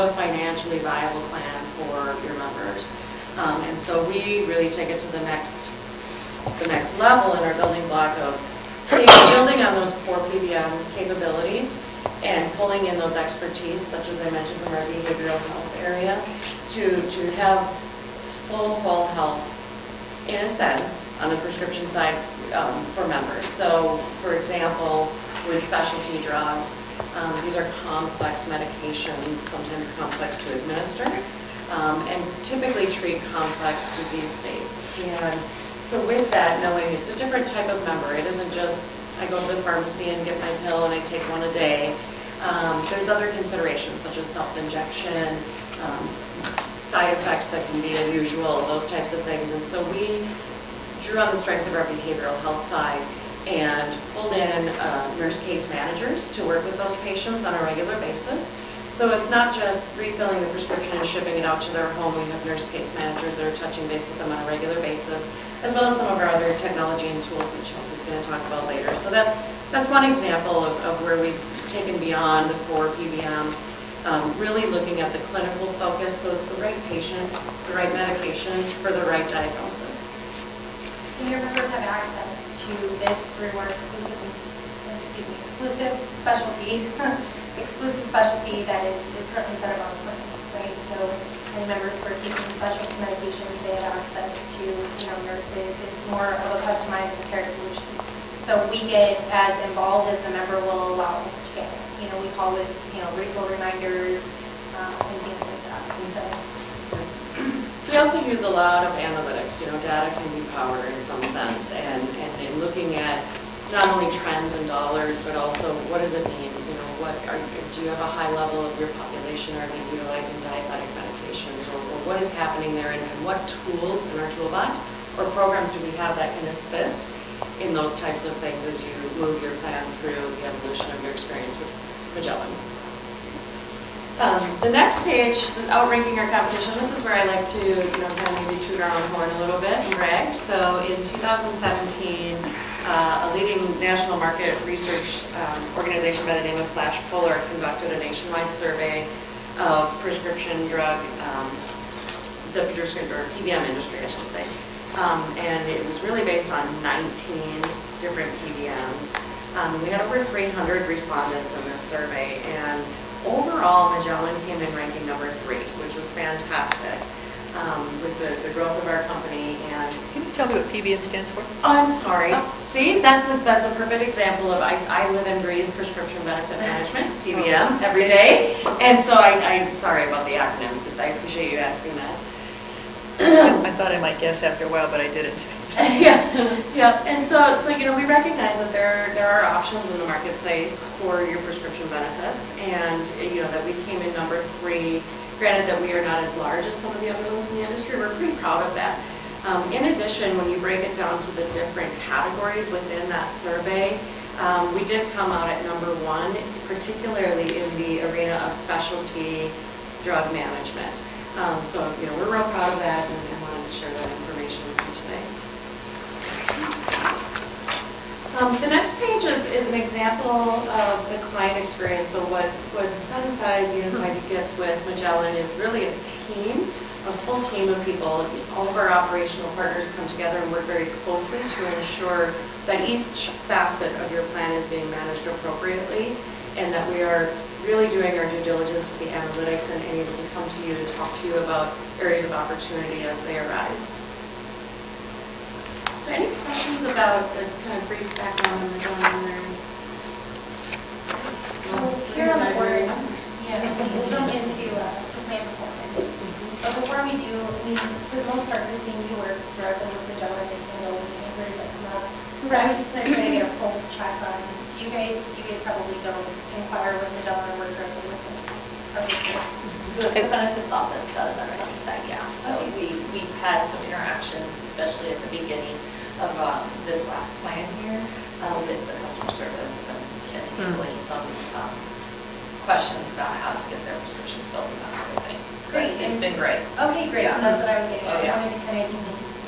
have a financially viable plan for your members. And so we really take it to the next level in our building block of building on those core PBM capabilities and pulling in those expertise, such as I mentioned from our behavioral health area, to have full whole health, in a sense, on the prescription side for members. So, for example, with specialty drugs, these are complex medications, sometimes complex to administer, and typically treat complex disease states. And so with that, knowing it's a different type of member, it isn't just I go to the pharmacy and get my pill and I take one a day. There's other considerations such as self-injection, side effects that can be unusual, those types of things. And so we drew on the strengths of our behavioral health side and pulled in nurse case managers to work with those patients on a regular basis. So it's not just refilling the prescription and shipping it out to their home. We have nurse case managers that are touching base with them on a regular basis, as well as some of our other technology and tools that Chelsea's going to talk about later. So that's one example of where we've taken beyond the core PBM, really looking at the clinical focus, so it's the right patient, the right medication for the right diagnosis. And your members have access to this through our exclusive specialty. Exclusive specialty that is currently set up on the plan, right? So any members who are taking specialty medications, they have access to nurses. It's more of a customized care solution. So we get as involved as the member will allow us to get. We call with refill reminders and things like that. And so we also use a lot of analytics. Data can be power in some sense, and in looking at not only trends and dollars, but also what does it mean? Do you have a high level of your population? Are they utilizing diabetic medications? Or what is happening there? And what tools in our toolbox or programs do we have that can assist in those types of things as you move your plan through the evolution of your experience with Magellan? The next page, outranking our competition. This is where I like to, kind of maybe toot our own horn a little bit and brag. So in 2017, a leading national market research organization by the name of Flash Polar conducted a nationwide survey of prescription drug, the prescription or PBM industry, I should say. And it was really based on 19 different PBMs. We had over 300 respondents in this survey, and overall, Magellan came in ranking number 3, which was fantastic with the growth of our company. And can you tell me what PBM stands for? Oh, I'm sorry. Oh. See, that's a perfect example of I live and breathe prescription benefit management, PBM, every day. And so I'm sorry about the acronyms, but I appreciate you asking that. I thought I might guess after a while, but I didn't. Yeah. And so we recognize that there are options in the marketplace for your prescription benefits, and that we came in number 3. Granted that we are not as large as some of the other ones in the industry, we're pretty proud of that. In addition, when you break it down to the different categories within that survey, we did come out at number 1, particularly in the arena of specialty drug management. So we're real proud of that, and wanted to share that information with you today. The next page is an example of the client experience. So what Set-Aside Unified gets with Magellan is really a team, a full team of people. All of our operational partners come together and work very closely to ensure that each facet of your plan is being managed appropriately, and that we are really doing our due diligence with the analytics and able to come to you to talk to you about areas of opportunity as they arise. So any questions about the kind of brief background on Magellan there? So here on the board, we'll jump into plan performance. But before we do, for the most part, we're seeing you work directly with Magellan and inquiries that come up. I was just going to try to get a pulse check on. You guys probably don't inquire with Magellan or work directly with them. The benefits office does on some side, yeah. So we've had some interactions, especially at the beginning of this last plan here, with the customer service and handling some questions about how to get their prescriptions filled and that sort of thing. Great. It's been great. Okay, great. Yeah. So that's what I was getting at. Yeah. I wanted to kind of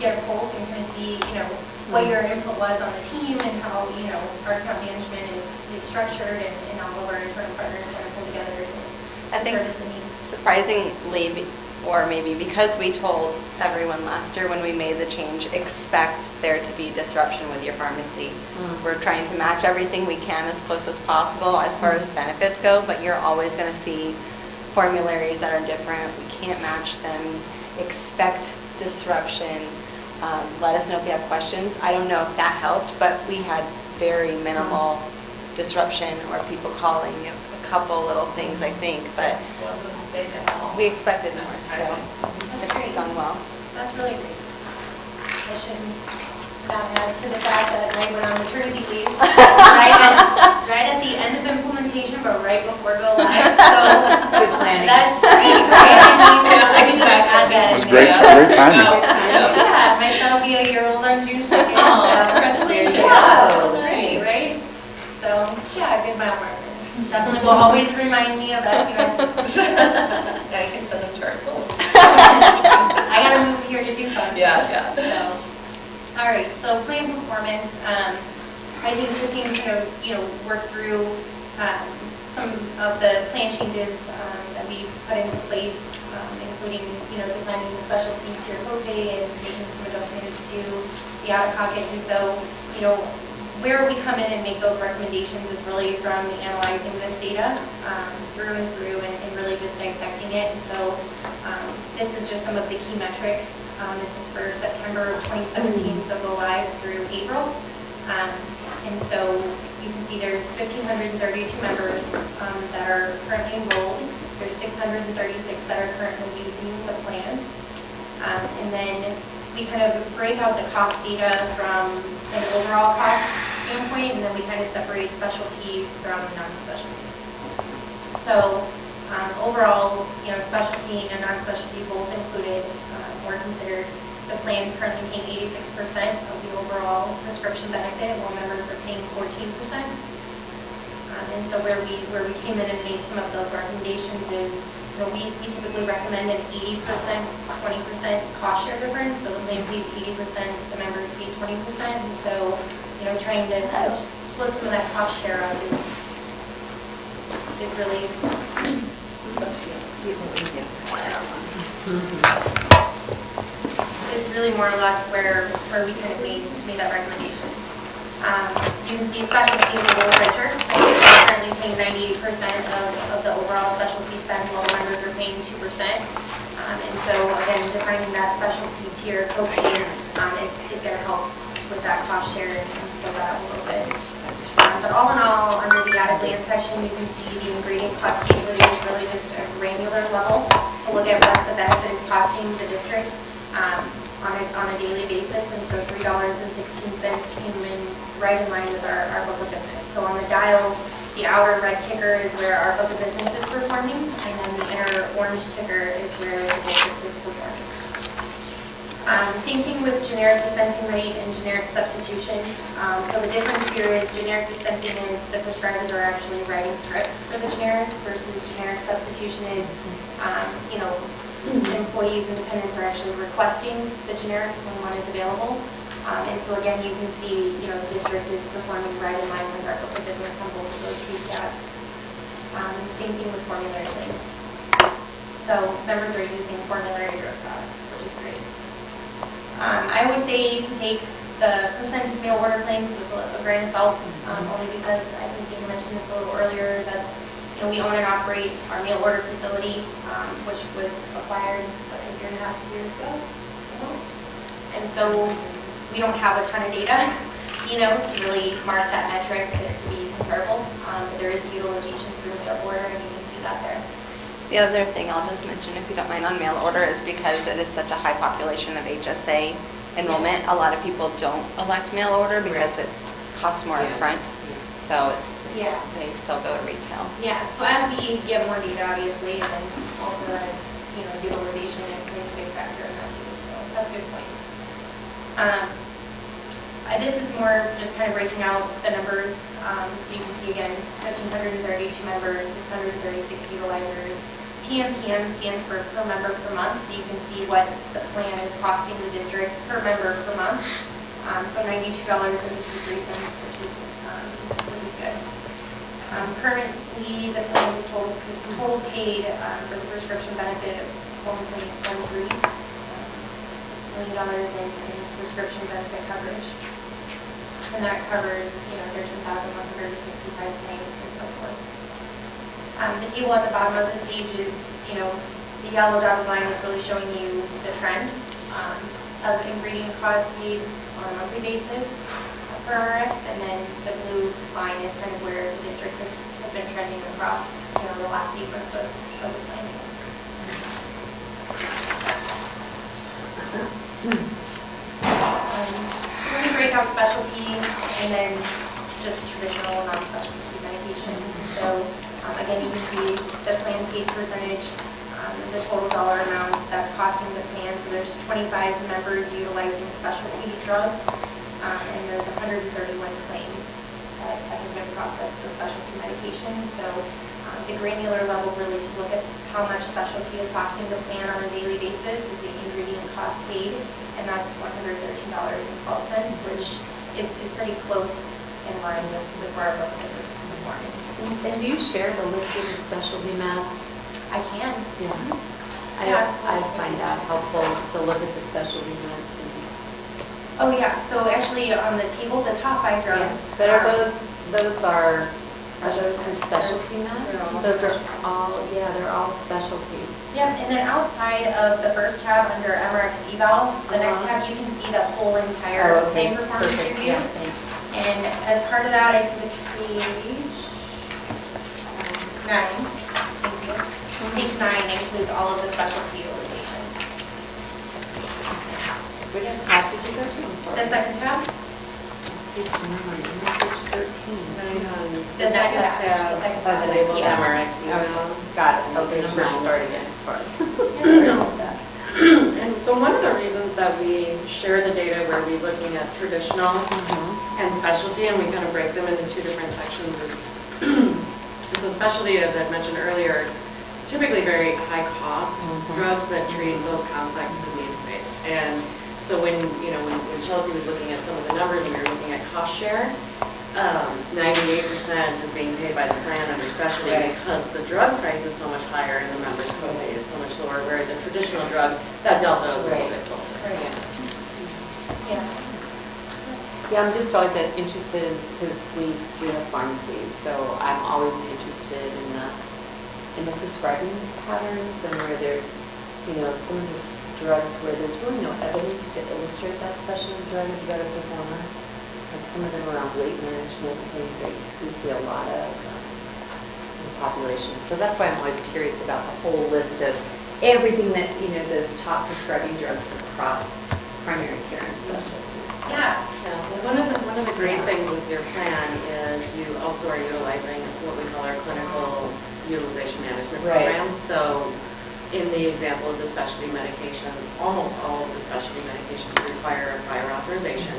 get a pulse and kind of see, what your input was on the team and how, our account management is structured and all of our internal partners kind of pull together and I think service the needs. surprisingly, or maybe because we told everyone last year when we made the change, expect there to be disruption with your pharmacy. We're trying to match everything we can as close as possible as far as benefits go, but you're always going to see formularies that are different. We can't match them. Expect disruption. Let us know if you have questions. I don't know if that helped, but we had very minimal disruption or people calling, a couple little things, I think, but It wasn't big at all. we expected more, so That's great. it's gone well. That's really great. I shouldn't add to the fact that I went on maternity leave right at the end of implementation, but right before go live, so. Good planning. That's great, right? I mean, add that It was in great, there. great timing. Yeah, my son will be a year old on June 2nd. Oh, so- congratulations. Yeah, so Nice. great, right? So, yeah, good mile marker. Definitely will always remind me of SUSD. Now you can send them to our schools. I gotta move here to do something. Yeah, yeah. So, all right, so plan performance, I think Christine kind of, worked through some of the plan changes that we put into place, including, defining the specialty tier copay and making some adjustments to the out-of-pocket. And so, where we come in and make those recommendations is really from analyzing this data through and through and really just dissecting it. And so this is just some of the key metrics. This is for September of 2017, so go live through April. And so you can see there's 1,532 members that are currently enrolled. There's 636 that are currently using the plan. And then we kind of break out the cost data from an overall cost standpoint, and then we kind of separate specialty from non-specialty. So overall, specialty and non-specialty both included or considered. The plan is currently paying 86% of the overall prescription benefit, while members are paying 14%. And so where we came in and made some of those recommendations is, we typically recommend an 80%, 20% cost share difference. So the plan pays 80%, the members pay 20%. And so, trying to split some of that cost share up is really It's up to you. is really more or less where we kind of made that recommendation. You can see specialty is a little richer. We're currently paying 98% of the overall specialty spend, while the members are paying 2%. And so again, defining that specialty tier copay is going to help with that cost share and split that up a little bit. But all in all, under the at-a-glance section, you can see the ingredient cost utility is really just a granular level to look at what the benefit is costing the district on a daily basis. And so $3.16 came in right in line with our book of business. So on the dial, the outer red ticker is where our book of business is performing, and then the inner orange ticker is where the district is performing. Same thing with generic dispensing rate and generic substitution. So the difference here is generic dispensing is the prescribers are actually writing scripts for the generics versus generic substitution is, employees and dependents are actually requesting the generics when one is available. And so again, you can see, the district is performing right in line with our book of business on both of those two stats. Same thing with formulary claims. So members are using formulary drug products, which is great. I always say to take the percentage mail order claims with a grain of salt, only because I think you mentioned this a little earlier, that we own and operate our mail order facility, which was acquired a year and a half, 2 years ago, almost. And so we don't have a ton of data, to really mark that metric to be comparable. But there is utilization through mail order, and you can see that there. The other thing I'll just mention, if you don't mind, on mail order is because it is such a high population of HSA enrollment, a lot of people don't elect mail order because it costs more upfront. So Yeah. they still go to retail. Yeah, so as we get more data, obviously, and then also as, utilization is a big factor in that too, so that's a good point. This is more just kind of breaking out the numbers, so you can see again, 1,532 members, 636 utilizers. PMPM stands for per member per month, so you can see what the plan is costing the district per member per month. So $92.53, which is good. Currently, the plan is total paid for the prescription benefit of $1.13 million in prescription benefit coverage. And that covers, 13,165 claims and so forth. The table at the bottom of this page is, the yellow dotted line is really showing you the trend of ingredient costs paid on a monthly basis for RX, and then the blue line is kind of where the district has been trending across, the last 8 months of the plan. So we break out specialty and then just traditional non-specialty medication. So again, you can see the plan paid percentage, the total dollar amount that's costing the plan. So there's 25 members utilizing specialty drugs, and there's 131 claims that have been processed for specialty medication. So the granular level really to look at how much specialty is costing the plan on a daily basis is the ingredient cost paid, and that's $113.12, which is pretty close in line with where our book of business is performing. And do you share the list of the specialty meds? I can. Yeah. Yeah, I find that helpful to look at the specialty meds. Oh, yeah, so actually on the table, the top 5 drugs. Yeah. But are those in specialty meds? Those are all, they're all specialty. Yeah, and then outside of the first tab under MRX eval, the next tab, you can see the whole entire claim performance Perfect. review. Yeah, thanks. And as part of that, I think it's page 9. Thank you. Page 9 includes all of the specialty utilization. Which tab did you go to? The second tab? Page 13. The second tab, by the label Yeah. MRX. Got it. Okay, Page number 9. start again. Sorry. And so one of the reasons that we share the data where we're looking at traditional and specialty, and we kind of break them into 2 different sections, is so specialty, as I've mentioned earlier, typically very high cost drugs that treat those complex disease states. And so when Chelsea was looking at some of the numbers, and we were looking at cost share, 98% is being paid by the plan under specialty because the drug price is so much higher and the members' copay is so much lower, whereas a traditional drug, that delta is a little bit closer. Yeah. Yeah, I'm just always interested because we have pharmacies, so I'm always interested in the prescribing patterns and where there's, some of these drugs where there's really no evidence to illustrate that specialty drug if you go to performer. Like some of them around weight management and things that we see a lot of in the population. So that's why I'm always curious about the whole list of everything that, the top prescribing drugs across primary care and specialty. Yeah. Well, one of the great things with your plan is you also are utilizing what we call our clinical utilization management programs. So in the example of the specialty medications, almost all of the specialty medications require a prior authorization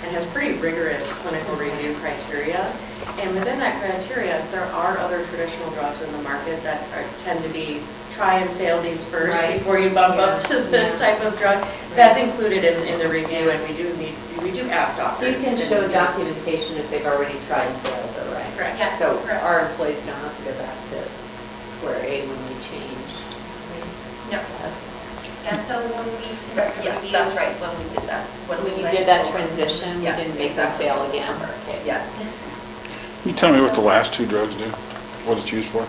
and has pretty rigorous clinical review criteria. And within that criteria, there are other traditional drugs in the market that tend to be try and fail these first before you bump up to this type of drug. That's included in the review, and we do ask doctors. You can show documentation if they've already tried and failed, though, right? Correct. Yes, So correct. our employees don't have to go back to square A when we change. No. Yeah, so when we conduct the Yes, review. that's right, when we did that. When you went did that forward. transition, we Yes, didn't make them exactly. fail again. Okay. Yes. Can you tell me what the last 2 drugs do? What it's used for?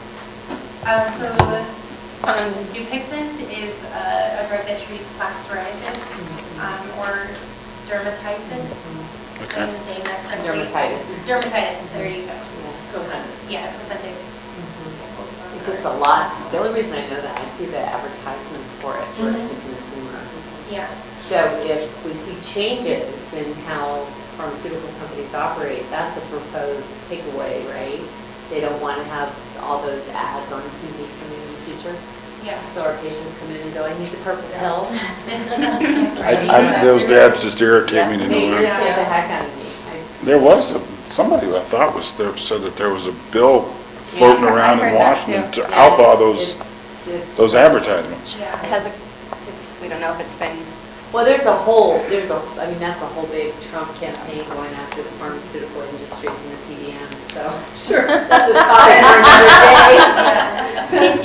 So Dupixent is a drug that treats plaque psoriasis or dermatitis. Okay. I'm saying that correctly. Dermatitis. Dermatitis, there you go. Cosentyx. Yeah, Cosentyx. It gets a lot. The only reason I know that, I see the advertisements for it for a consumer. Yeah. So if we see changes in how pharmaceutical companies operate, that's a proposed takeaway, right? They don't want to have all those ads on TV coming in the future. Yeah. So our patients come in and go, I need the purple pill. Those ads just irritate me to They no end. irritate the heck out of me. There was somebody who I thought was there said that there was a bill floating Yeah, around I in heard that Washington too. to Yeah, outlaw it's- those advertisements. Yeah. It has we don't know if it's been, Well, that's a whole big Trump campaign going after the pharmaceutical industry and the PBMs. so. Sure. That's a topic for another day.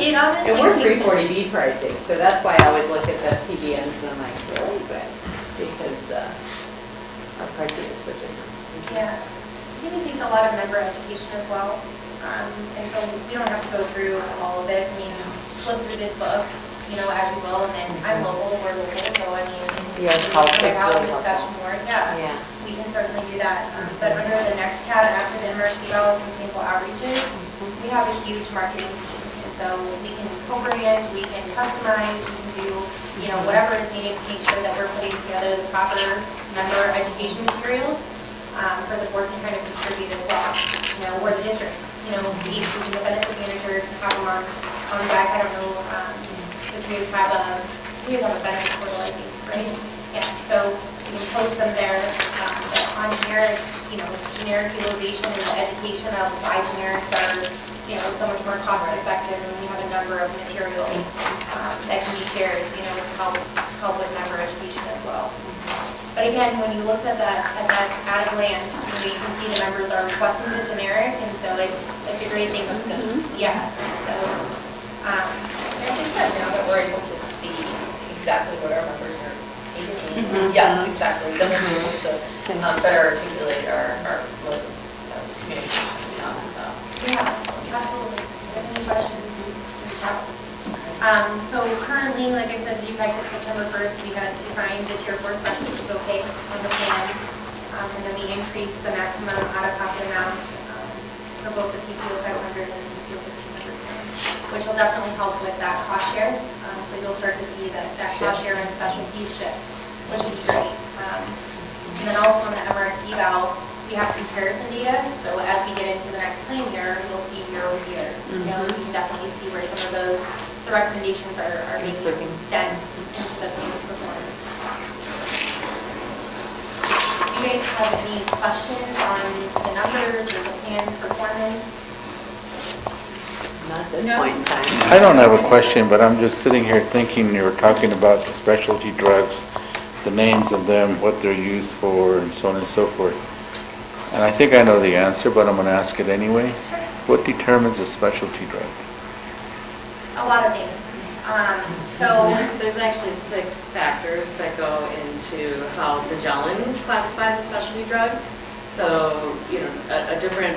It honestly. And we're takes- 340B pricing, so that's why I always look at the PBMs and I'm like, really? But because our pricing is so different. Yeah, I think it takes a lot of member education as well. And so we don't have to go through all of this. I mean, flip through this book, you know, as you will, and then I'm local, we're local, so I mean. Yeah, it's helpful, it's How really the discussion helpful. more, yeah. Yeah. We can certainly do that. But under the next tab, after the emergency ballots and sample outreaches, we have a huge marketing team. And so we can co-brand, we can customize, we can do, you know, whatever is needed to make sure that we're putting together the proper member education materials for the board to kind of distribute as well. You know, or the district, you know, the benefit manager can have them on deck. I don't know, if you guys have a benefit portal, I think, right? Yeah, so you can post them there. But on generic, you know, generic utilization and the education of why generics are, you know, so much more cost effective, and we have a number of materials that can be shared, you know, to help with member education as well. But again, when you look at that at a glance, you can see the members are requesting the generic, and so it's a great thing. Yeah, so, I think that now that we're able to see exactly what our members are taking, yes, exactly, then we're able to better articulate our what communication beyond, so. yeah, absolutely. If you have any questions, reach out. So currently, like I said, effective September 1st, we had defined the tier 4 specialty copay on the plans, and then we increased the maximum out-of-pocket amount for both the PPO 500 and the PPO 1500, which will definitely help with that cost share. So you'll start to see that cost share and specialty shift, which will be great. And then also on the MRX eval, we have comparison data. So as we get into the next plan year, you'll see year over year. You know, you can definitely see where some of the recommendations are making dents into the plans performance. Do you guys have any questions on the numbers or the plan's performance? Not at this point in time. I don't have a question, but I'm just sitting here thinking, you were talking about the specialty drugs, the names of them, what they're used for, and so on and so forth. And I think I know the answer, but I'm going to ask it anyway. What determines a specialty drug? A lot of things. So, There's actually 6 factors that go into how Magellan classifies a specialty drug. So, you know, a different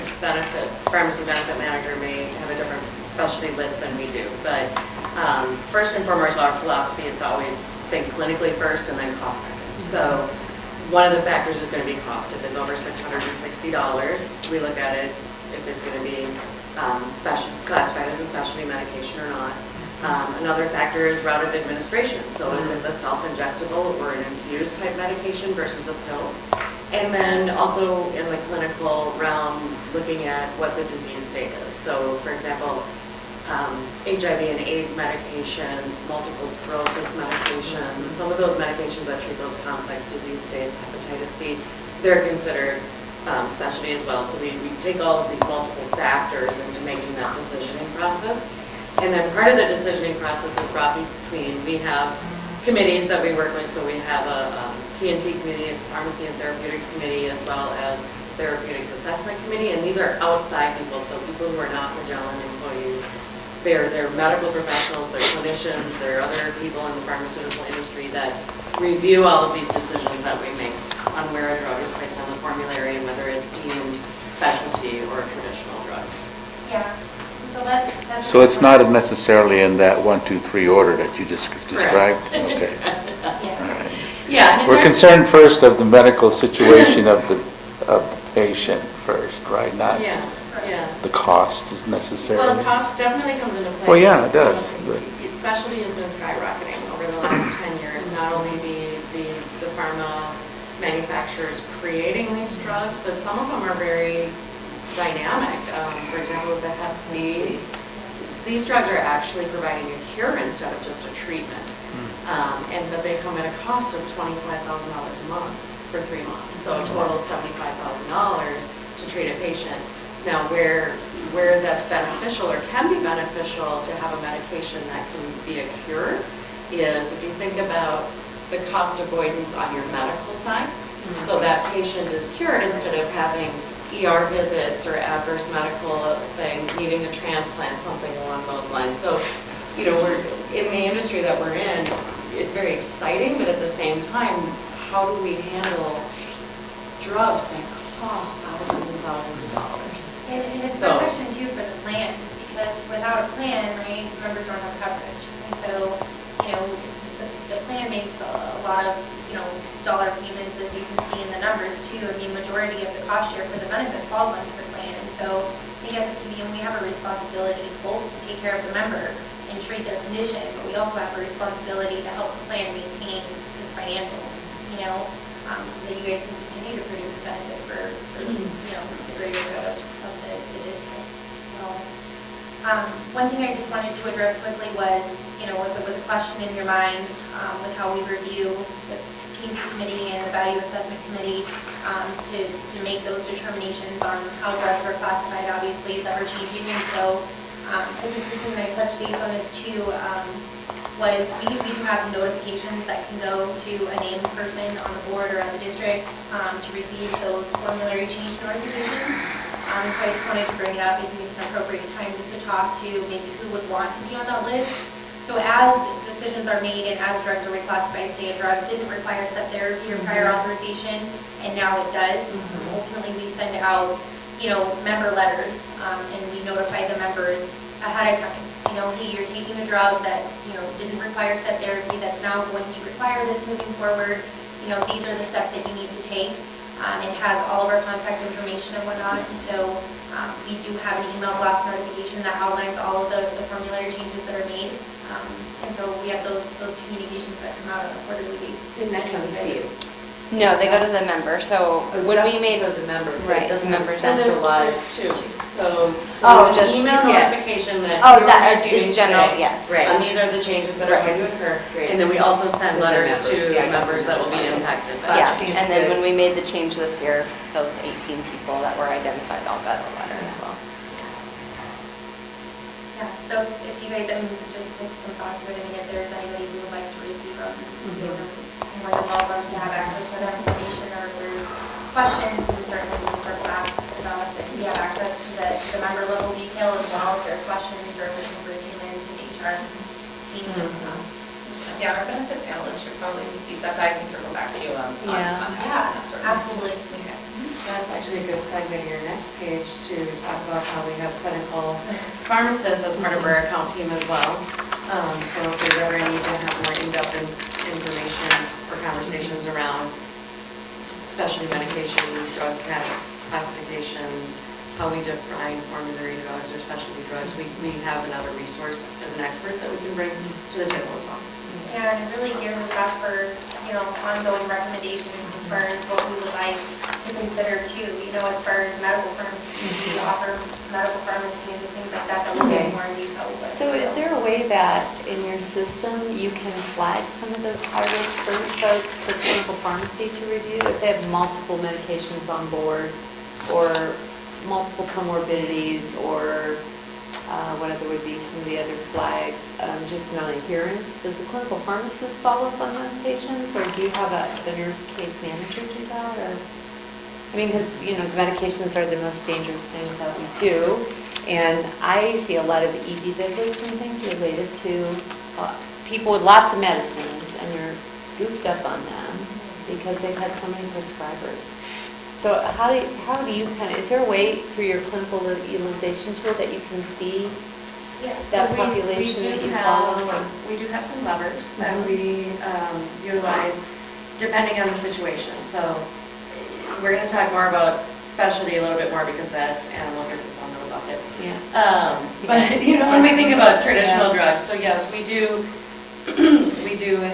pharmacy benefit manager may have a different specialty list than we do. But first and foremost, our philosophy is to always think clinically first and then cost second. So one of the factors is going to be cost. If it's over $660, we look at it if it's going to be classified as a specialty medication or not. Another factor is route of administration. So if it's a self-injectable or an infused type medication versus a pill. And then also in the clinical realm, looking at what the disease state is. So for example, HIV and AIDS medications, multiple sclerosis medications, some of those medications that treat those complex disease states, hepatitis C, they're considered specialty as well. So we take all of these multiple factors into making that decisioning process. And then part of the decisioning process is brought between, we have committees that we work with. So we have a P&T committee, a pharmacy and therapeutics committee, as well as therapeutics assessment committee. And these are outside people, so people who are not Magellan employees. They're medical professionals, they're clinicians, they're other people in the pharmaceutical industry that review all of these decisions that we make on where a drug is placed on the formulary and whether it's deemed specialty or a traditional drug. yeah. So that's So it's not necessarily in that 1, 2, 3 order that you just described? Okay. yeah. All right. Yeah. and We're there's- concerned first of the medical situation of the patient first, right? Not Yeah, yeah. the cost is necessary. Well, the cost definitely comes into play. Well, yeah, it does, but- Specialty has been skyrocketing over the last 10 years. Not only the pharma manufacturers creating these drugs, but some of them are very dynamic. For example, with the Hep C, these drugs are actually providing a cure instead of just a treatment. But they come at a cost of $25,000 a month for 3 months. So a total of $75,000 to treat a patient. Now, where that's beneficial or can be beneficial to have a medication that can be a cure is if you think about the cost avoidance on your medical side. So that patient is cured instead of having ER visits or adverse medical things, needing a transplant, something along those lines. So, you know, we're, in the industry that we're in, it's very exciting, but at the same time, how do we handle drugs that cost thousands and thousands of dollars? And it's So- protection too for the plan, because without a plan, right, members don't have coverage. And so, you know, the plan makes a lot of, you know, dollar payments, as you can see in the numbers too. I mean, majority of the cost share for the benefit falls onto the plan. And so I think as a community, we have a responsibility both to take care of the member and treat their condition, but we also have a responsibility to help the plan maintain its financials, you know, so that you guys can continue to produce benefit for you know, the greater good of the district. So, one thing I just wanted to address quickly was, you know, if it was a question in your mind with how we review the PACE committee and the value assessment committee to make those determinations on how drugs are classified, obviously, that are changing. And so, I think Kristen and I touched base on this too, was we do have notifications that can go to a named person on the board or at the district to receive those formulary change notifications. So I just wanted to bring it up. I think it's an appropriate time just to talk to maybe who would want to be on that list. So as decisions are made and as drugs are reclassified, say a drug didn't require step therapy or prior authorization, and now it does, ultimately we send out, you know, member letters, and we notify the members ahead of time. You know, hey, you're taking a drug that, you know, didn't require step therapy, that's now going to require this moving forward. You know, these are the steps that you need to take. It has all of our contact information and whatnot. And so we do have an email blast notification that outlines all of the formulary changes that are made. And so we have those communications that come out on a quarterly basis. Didn't that come to you? No, they go to the member, so when we made, For the members. right, It doesn't members. And there's centralized. two, so Oh, an just- email yeah. notification that Oh, you're that is- receiving it's general, today. yes. Right. And these are the changes that are going to occur. Great. And then we also send To the letters members, to yeah. members that will be impacted by Yeah, change. and then when we made the change this year, those 18 people that were identified all got a letter as well. Yeah, so if you guys, I mean, just take some thoughts to it, I mean, if there's anybody who would like to receive them, you're more than welcome to have access to that information, or if there's questions, we certainly can circle back to us, if we have access to the member level detail as well, if there's questions, or if we can bring you into the HR team. Yeah, our benefits analyst should probably receive that, but I can circle back to you on Yeah. contacts and that sort of. Absolutely. Okay. That's actually a good segue to your next page to talk about how we have clinical pharmacists as part of our account team as well. So if there's ever need to have more in-depth information or conversations around specialty medications, drug classifications, how we define formulary drugs or specialty drugs, we have another resource as an expert that we can bring to the table as well. Yeah, and it really gears us up for, you know, ongoing recommendations as far as what we would like to consider too, you know, as far as medical pharmacy, we offer medical pharmacy and just things like that that we'll get more in detail with. So is there a way that in your system you can flag some of those high-risk folks for clinical pharmacy to review if they have multiple medications on board or multiple comorbidities or whatever would be some of the other flags, just non-adherence? Does the clinical pharmacist follow up on those patients, or do you have the nurse case manager do that? Or, I mean, because, you know, the medications are the most dangerous things that we do, and I see a lot of ED visits and things related to people with lots of medicines, and you're goofed up on them because they've had so many prescribers. So how do you kind of, is there a way through your clinical utilization tool that you can see that population that you follow? We do have some levers that we utilize depending on the situation. So we're going to talk more about specialty a little bit more because that animal gets its own little bucket. Yeah. But, you know, when we think about traditional drugs, so yes, we do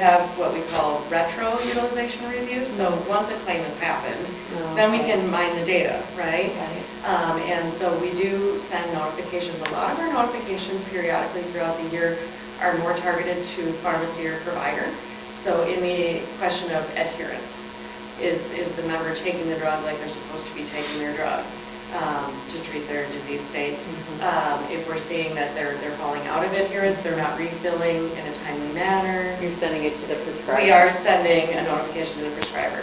have what we call retro utilization reviews. So once a claim has happened, then we can mine the data, right? And so we do send notifications. A lot of our notifications periodically throughout the year are more targeted to pharmacy or provider. So in the question of adherence, is the member taking the drug like they're supposed to be taking their drug? to treat their disease state. If we're seeing that they're falling out of adherence, they're not refilling in a timely manner, You're sending it to the prescriber? we are sending a notification to the prescriber.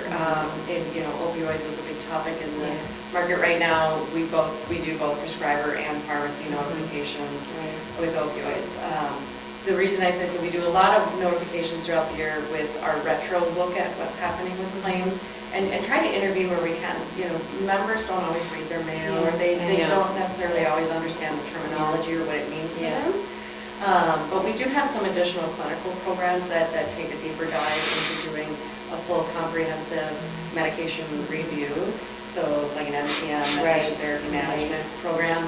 Opioids is a big topic in the market right now. We do both prescriber and pharmacy notifications with opioids. The reason I say so, we do a lot of notifications throughout the year with our retro look at what's happening with claims and try to intervene where we can. Members don't always read their mail, or they don't necessarily always understand the terminology or what it means to them. But we do have some additional clinical programs that take a deeper dive into doing a full comprehensive medication review. So like an MTM, medication therapy management program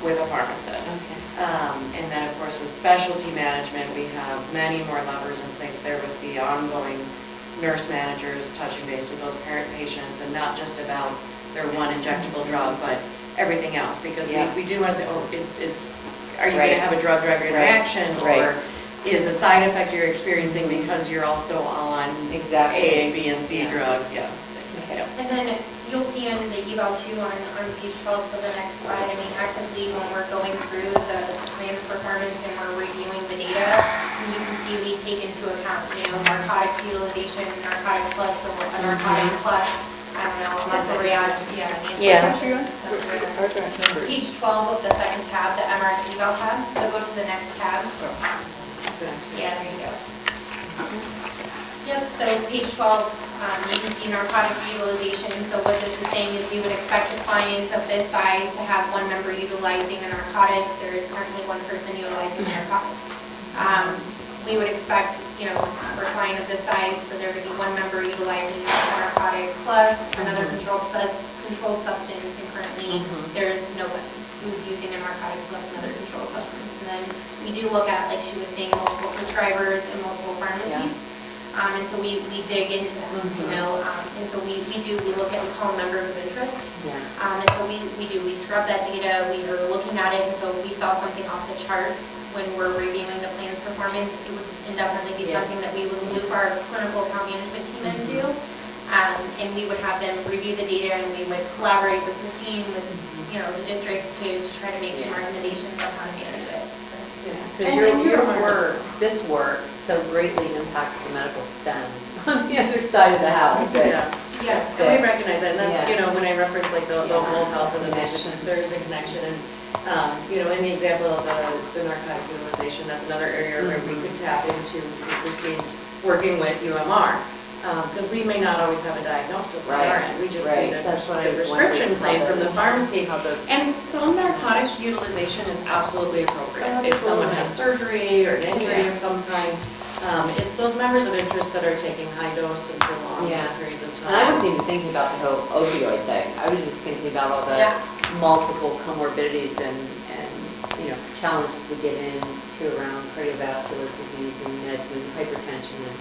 with a pharmacist. And then of course with specialty management, we have many more levers in place there with the ongoing nurse managers touching base with those parent patients, and not just about their one injectable drug, but everything else. Because we do want to say, are you going to have a drug-drug interaction, or is a side effect you're experiencing because you're also on A, B, and C drugs? And then you'll see in the eval 2 on page 12, so the next slide, I mean, actively when we're going through the plan's performance and we're reviewing the data, you can see we take into account, narcotics utilization, narcotics plus, a narcotic plus, I don't know, muscle reaction. Page 12 of the second tab, the MRX eval tab, so go to the next tab. Yeah, there you go. Yep, so page 12, you can see narcotics utilization. So what this is saying is we would expect a client of this size to have one member utilizing a narcotic. There is currently one person utilizing a narcotic. We would expect, for a client of this size, for there to be one member utilizing a narcotic plus another controlled substance, and currently there is nobody who's using a narcotic plus another controlled substance. And then we do look at, like she was saying, multiple prescribers and multiple pharmacies. And so we dig into that, and so we look at, we call them members of interest. And so we scrub that data, we are looking at it, and so we saw something off the charts when we're reviewing the plan's performance. It would definitely be something that we would loop our clinical account management team into. And we would have them review the data, and we would collaborate with Christine, with, the district to try to make some recommendations on how to manage it. Because your work, this work, so greatly impacts the medical spend on the other side of the house. And we recognize that, and that's, when I reference like the whole health of the patient, there is a connection. And, in the example of the narcotic utilization, that's another area where we could tap into Christine working with UMR. Because we may not always have a diagnosis on our end. We just see the prescription claim from the pharmacy. And some narcotic utilization is absolutely appropriate. If someone has surgery or an injury of some kind, it's those members of interest that are taking high dose and for long periods of time. And I wasn't even thinking about the whole opioid thing. I was just thinking about all the multiple comorbidities and challenges we get into around cardiovascular disease and meds and hypertension, and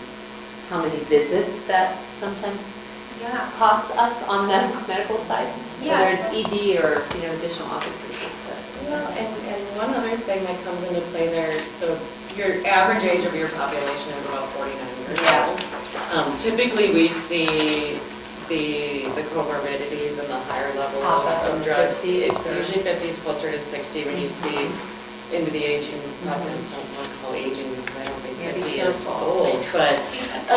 how many visits that sometimes costs us on the medical side, whether it's ED or additional office visits. Well, and one other thing that comes into play there, so your average age of your population is about 49 years old. Typically, we see the comorbidities and the higher level of drugs. It's usually 50s, closer to 60 when you see into the aging population. I don't want to call aging because I don't think 50 is old, but 50%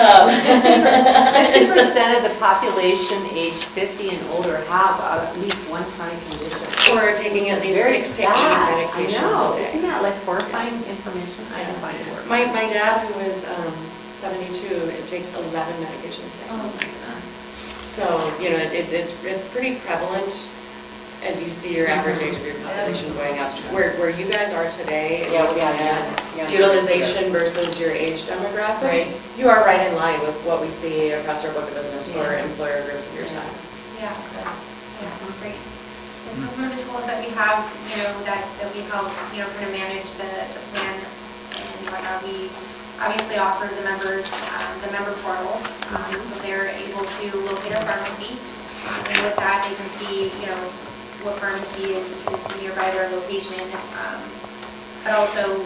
of the population age 50 and older have at least one chronic condition. Or are taking at least 6 to 8 medications a day. Isn't that like horrifying information? I don't find it horrifying. My dad, who is 72, it takes 11 medications a day. Oh my goodness. So, it's pretty prevalent as you see your average age of your population going up. Where you guys are today, looking at utilization versus your age demographic, you are right in line with what we see across our book of business for employer groups of your size. Yeah, great. And so some of the tools that we have, that we help, kind of manage the plan and whatnot, we obviously offer the members the member portal, so they're able to locate a pharmacy, and with that they can see, what pharmacy is nearby their location, but also,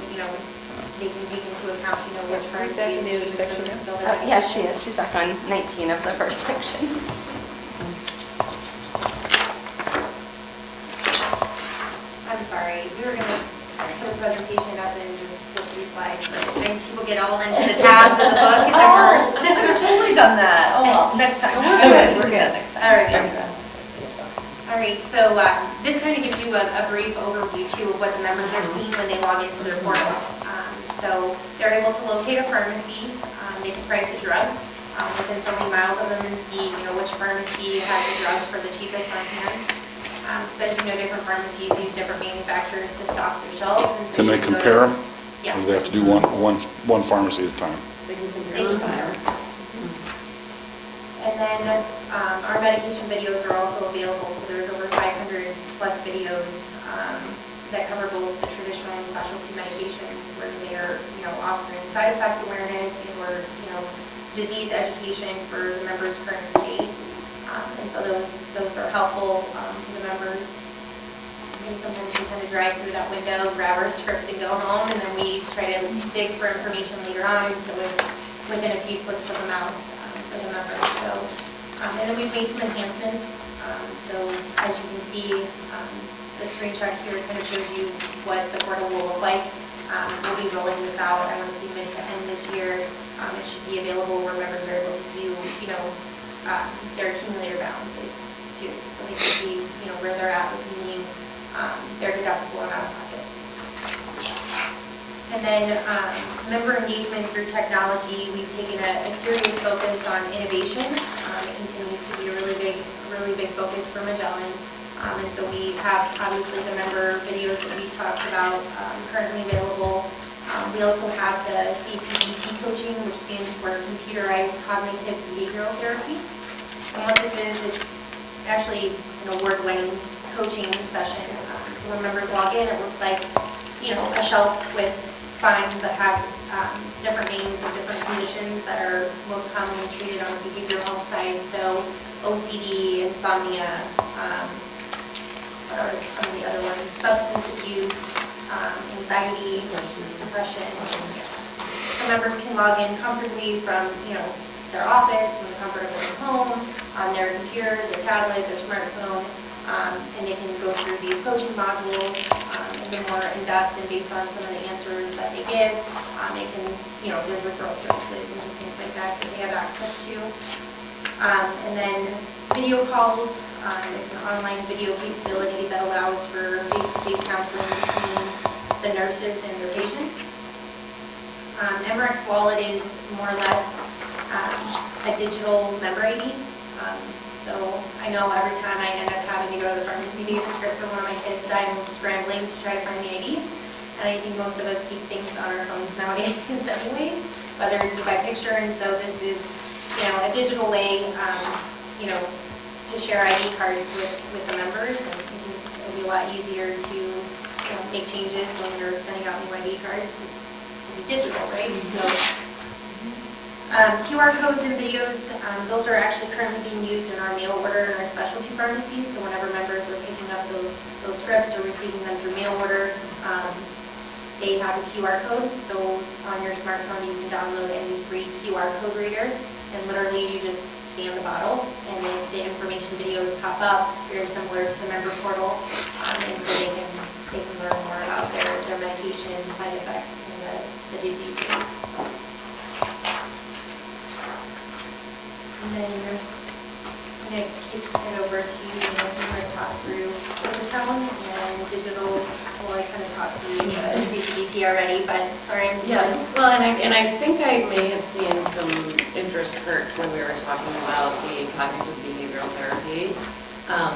they can take into account, which pharmacy is used for the building. Yeah, she is. She's back on 19 of the first section. presentation up in just the 3 slides, but then people get all into the tabs of the book and then we're. I've totally done that. Oh, well, next time. We're good next time. All right. All right, so this kind of gives you a brief overview too of what the members are seeing when they log into their portal. So they're able to locate a pharmacy, they can price a drug within so many miles of them and see, which pharmacy has a drug for the cheapest on hand. So as you know, different pharmacies use different manufacturers to stock their shelves. And so Can they you can go compare them? Yeah. Or do they have to do one pharmacy at a time? They can compare. And then our medication videos are also available, so there's over 500 plus videos that cover both the traditional and specialty medications where they're, offering side effect awareness or, disease education for the members' current state. And so those are helpful to the members. And sometimes we tend to drive through that window, grab our script and go home, and then we try to dig for information later on, so it's within a few clicks of the mouse for the members. So, and then we've made some enhancements. So as you can see, the screenshot here kind of shows you what the portal will look like. We'll be rolling this out, I want to see mid to end this year. It should be available where members are able to view, their accumulator balances too. So they can see, where they're at with meeting their deductible and out of pocket. And then member engagement through technology, we've taken a serious focus on innovation. It continues to be a really big focus for Magellan. And so we have obviously the member videos that we talked about currently available. We also have the CCBT coaching, which stands for Computerized Cognitive Behavioral Therapy. And what this is, it's actually an award-winning coaching session. So when members log in, it looks like, a shelf with spines that have different names of different conditions that are most commonly treated on the behavioral health side. So OCD, insomnia, what are some of the other ones? Substance abuse, anxiety, depression. So members can log in comfortably from, their office, from the comfort of their home, on their computer, their tablet, their smartphone, and they can go through these coaching modules a bit more in depth and based on some of the answers that they give. They can, there's referral services and things like that that they have access to. And then video calls. It's an online video capability that allows for face-to-face counseling between the nurses and their patients. MRX Wallet is more or less a digital member ID. So I know every time I end up having to go to the pharmacy to get a script for one of my kids, I'm scrambling to try to find the ID. And I think most of us keep things on our phones nowadays anyways, whether it be by picture. And so this is, a digital way, to share ID cards with the members. And it'll be a lot easier to make changes when you're sending out new ID cards. It's digital, right? So QR codes and videos, those are actually currently being used in our mail order and our specialty pharmacies. So whenever members are picking up those scripts or receiving them through mail order, they have a QR code. So on your smartphone, you can download any free QR code reader, and literally you just scan the bottle, and then the information videos pop up, very similar to the member portal, and so they can learn more about their medication, side effects, and the disease state. And then I'm going to kick it over to you, and we're going to talk through ultrasound and digital. Well, I kind of talked through the CCBT already, but sorry, I'm Well, and I think I may have seen some interest hurt when we were talking about the cognitive behavioral therapy.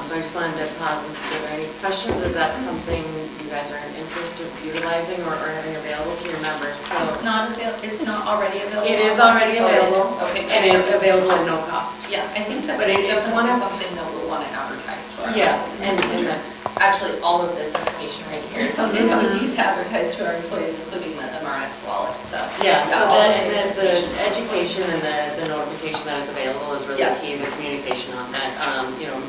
So I just wanted to pause and see if there are any questions. Is that something you guys are in interest of utilizing or having available to your members? So It's not already available? it is already Oh, it is? available, Okay. and it's available at no cost. Yeah, I think that But it's it's one definitely of- something that we'll want to advertise to our. Yeah, employees. and Actually, all of this information right here is something that we need to advertise to our employees, including the MRX wallet, so. yeah, so all of and this the information. education and the notification that it's available is really Yes. key, the communication on that.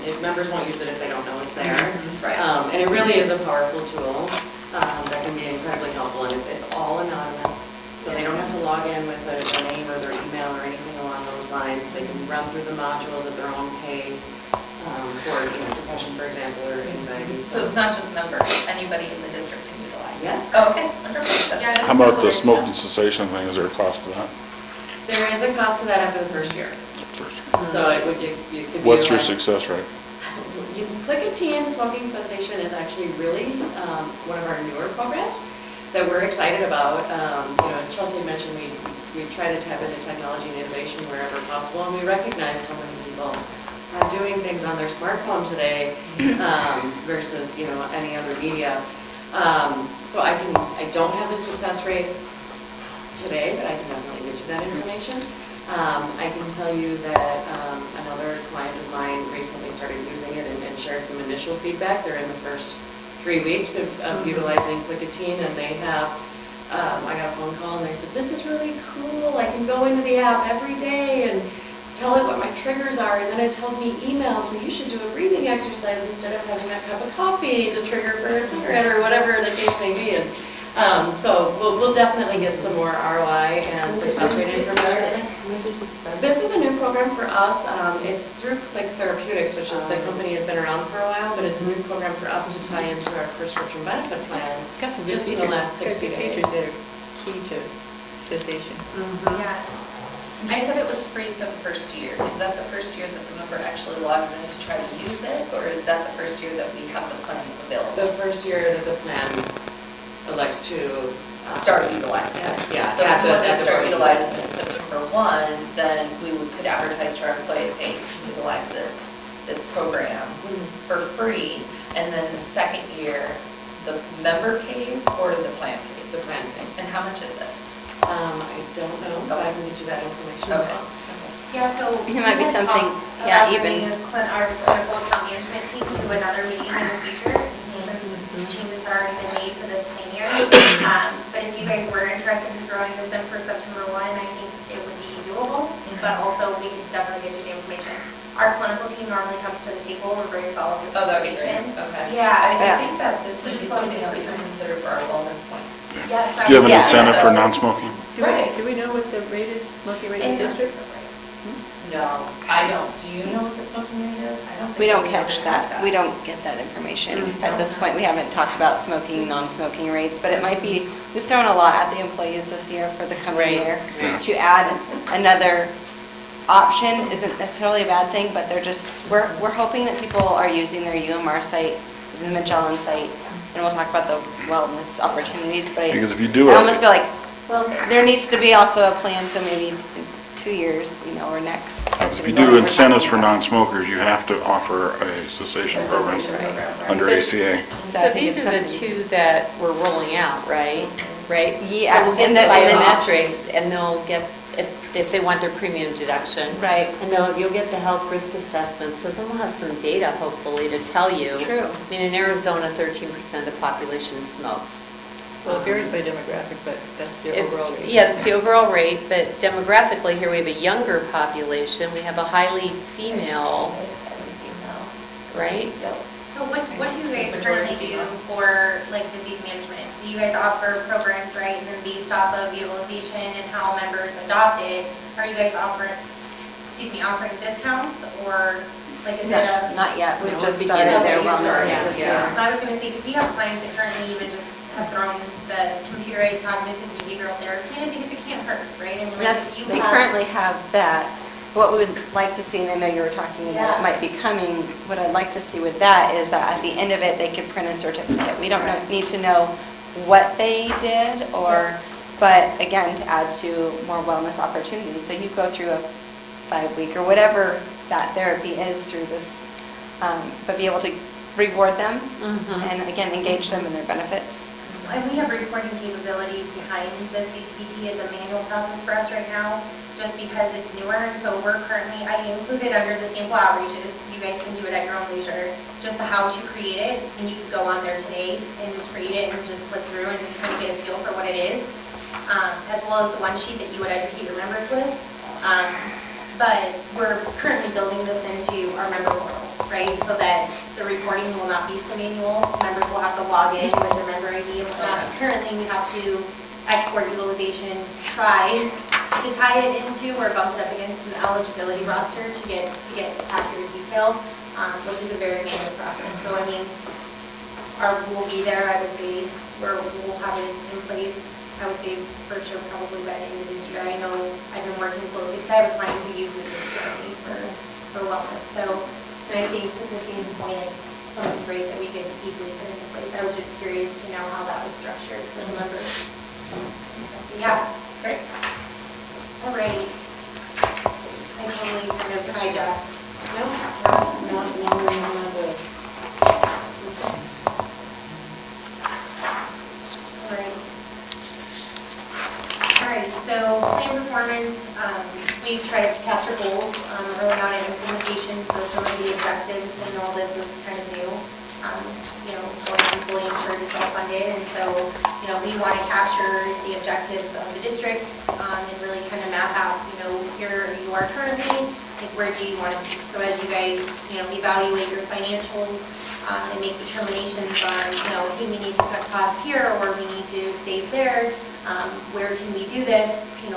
If members won't use it if they don't know it's there. Right. And it really is a powerful tool that can be incredibly helpful, and it's all anonymous. So they don't have to log in with a name or their email or anything along those lines. They can run through the modules at their own pace for depression, for example, or anxiety. So it's not just members, anybody in the district can utilize Yes. Oh, okay, wonderful. That's Yeah. good. How about the smoking cessation thing? Is there a cost to that? There is a cost to that after the first year. First. So it would, you could be. What's your like- success rate? Nicotine smoking cessation is actually really one of our newer programs that we're excited about. As Chelsea mentioned, we try to tap into technology and innovation wherever possible, and we recognize so many people are doing things on their smartphone today versus, any other media. So I don't have the success rate today, but I can definitely get you that information. I can tell you that another client of mine recently started using it and shared some initial feedback. They're in the first 3 weeks of utilizing nicotine, and they have, I got a phone call and they said, this is really cool. I can go into the app every day and tell it what my triggers are, and then it tells me emails, so you should do a breathing exercise instead of having that cup of coffee to trigger for a cigarette or whatever the case may be. And so we'll definitely get some more ROI and success rate information. This is a new program for us. It's through Click Therapeutics, which is the company has been around for a while, but it's a new program for us to tie into our prescription benefit plans. Got some good Just in features. the last 60 days. Features that are key to cessation. Yeah. I said it was free for the first year. Is that the first year that the member actually logs in to try to use it, or is that the first year that we have the plan available? The first year that the plan elects to Start utilizing it. Yeah. So if at we the- want at to the start board. utilizing it September 1, then we could advertise to our employees, hey, you can utilize this program for free. And then the second year, the member pays or the plan pays? The plan pays. And how much is it? I don't know, but I can get you that information as Okay. well. Yeah, so. It might be we had something, talked yeah, about even- bringing our clinical account management team to another meeting in the future, since changes have already been made for this plan year. But if you guys were interested in throwing this in for September 1, I think it would be doable, but also we could definitely get you the information. Our clinical team normally comes to the table and brings all of the Oh, that'd be great. information. Okay. Yeah. I think that this would be something that we can consider for our wellness points. Yes. Do you have an Yeah. incentive for So- non-smoking? Do we know what the rate is, smoking rate in the district? No, I don't. Do you know what the smoking rate is? I don't think. We don't we've catch ever had that. We don't get that information. At this point, we haven't talked about smoking, non-smoking rates, but it might be, we've thrown a lot at the employees this year for the coming year. Yeah. To add another option isn't necessarily a bad thing, but we're hoping that people are using their UMR site, the Magellan site, and we'll talk about the wellness opportunities, but Because if you do I it- almost feel like, well, there needs to be also a plan, so maybe in 2 years, or next. If you do incentives for non-smokers, you have to offer a cessation program under But- ACA. So I So think these it's are the something- two that we're rolling out, right? Right? Yeah, So we'll get and the the- and the- biometrics, and they'll get, if they want their premium deduction. Right. And you'll get the health risk assessment, so then we'll have some data, hopefully, to tell you. True. I mean, in Arizona, 13% of the population smokes. Well, it varies by demographic, but that's the If- overall rate. Yeah, that's the overall rate, but demographically, here we have a younger population, we have a highly female, right? So what do you guys currently do for disease management? So you guys offer programs, right, and then based off of utilization and how members adopt it, are you guys offering discounts or is it a? Not yet, we've No, just we're started beginning. their Okay, wellness. sorry. this Yeah. year. I was gonna say, because we have clients that currently even just have thrown the computerized cognitive behavioral therapy in it because it can't hurt, right? And That's, you they have- currently have that. What we would like to see, and I know you were talking about Yeah. it might be coming, what I'd like to see with that is that at the end of it, they could print a certificate. We don't need to know what they did but again, to add to more wellness opportunities. So you go through a 5-week or whatever that therapy is through this, but be able to reward them and again, engage them in their benefits. And we have reporting capabilities behind the CCPT as a manual process for us right now, just because it's newer. And so I included under the sample outreaches, you guys can do it at your own leisure, just the how to create it. And you could go on there today and just create it and just click through and just kind of get a feel for what it is, as well as the one sheet that you would educate your members with. But we're currently building this into our member portal, right? So that the reporting will not be so manual. Members will have to log in with their member ID and whatnot. Currently, we have to export utilization, try to tie it into or bump it up against an eligibility roster to get accurate detail, which is a very manual process. So I mean, will be there, I would say, where we'll have it in place. I would say for sure probably by the end of this year. I know I've been working closely because I have a client who uses this currently for wellness. So, and I think to Christine's point, it's something great that we could easily put into place. I was just curious to know how that was structured for the members. Yeah, great. All right. I totally kind of hijacked. No, we're on the. All right, so plan performance, we try to capture goals early on in implementation, so some of the objectives and all this was kind of new. Going fully insured is self-funded, and so, we want to capture the objectives of the district and really kind of map out, here you are currently, like where do you want to be? So as you guys, evaluate your financials and make determinations on, okay, we need to cut costs here or we need to save there. Where can we do this?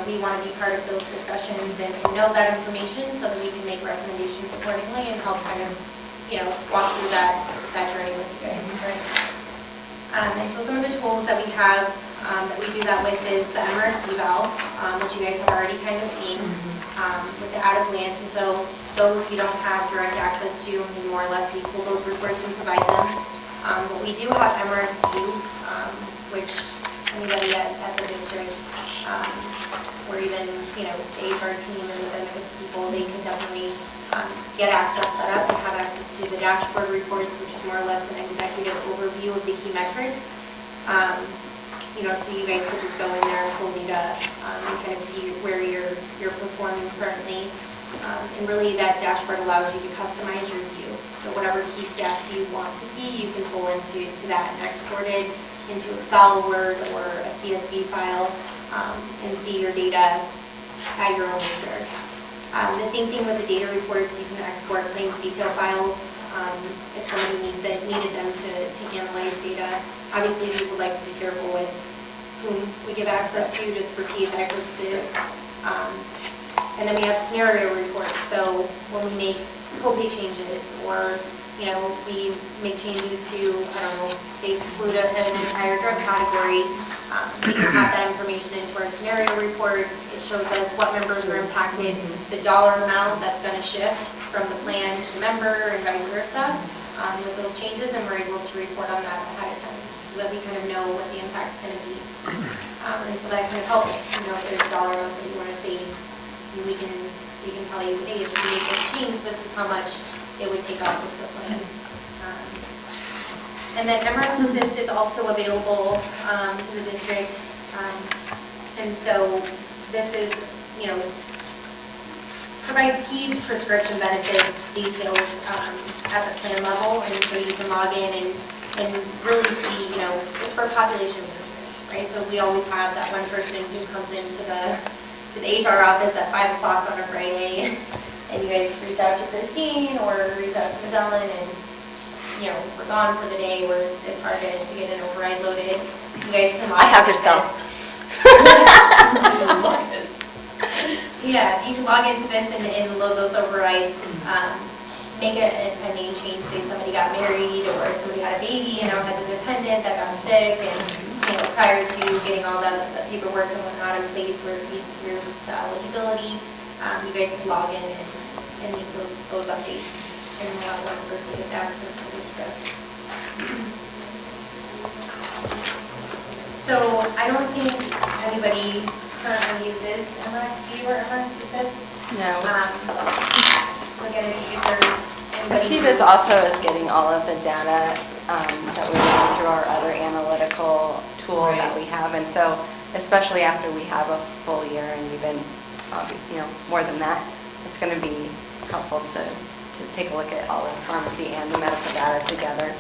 We want to be part of those discussions and know that information so that we can make recommendations accordingly and help kind of, walk through that journey with you guys. And so some of the tools that we have that we do that with is the MRX eval, which you guys have already kind of seen with the at-a-glance. And so those we don't have direct access to, and more or less we pull those reports and provide them. But we do have MRX view, which anybody at the district, or even, the HR team and the benefits people, they can definitely get access set up and have access to the dashboard reports, which is more or less an executive overview of the key metrics. So you guys could just go in there and pull data and kind of see where you're performing currently. And really that dashboard allows you to customize your view. So whatever key stats you want to see, you can pull into that and export it into Excel, Word, or a CSV file and see your data at your own leisure. The same thing with the data reports. You can export claims detail files if somebody needed them to analyze data. Obviously, we would like to be careful with whom we give access to just for PHI purposes. And then we have scenario reports. So when we make copay changes or we make changes to, they exclude an entire drug category, we can have that information into our scenario report. It shows us what members are impacted, the dollar amount that's going to shift from the plan to the member and vice versa with those changes, and we're able to report on that ahead of time so that we kind of know what the impact's going to be. And so that kind of helps us, if there's a dollar amount that you want to save, we can tell you, hey, if you make this change, this is how much it would take off of the plan. And then MRX Assist is also available to the district. And so this is, provides key prescription benefit details at the plan level. And so you can log in and really see, it's for population management, right? So we always have that one person who comes into the HR office at 5 o'clock on a Friday, and you guys reach out to Christine or reach out to Madeline, and we're gone for the day, where it's hard to get an override loaded. You guys can log I have in. yourself. Yeah, you can log into this and load those overrides. Make a name change, say somebody got married or somebody had a baby and now has a dependent that got sick, and prior to getting all the paperwork and whatnot in place where it meets your eligibility, you guys can log in and make those updates and allow one person to get access to this stuff. So I don't think anybody currently uses MRXD or MRX Assist. No. So again, if there's anybody. SUSD also is getting all of the data that we run through our other analytical tool that we have. And so, especially after we have a full year and even, more than that, it's going to be helpful to take a look at all of the pharmacy and the medical data together.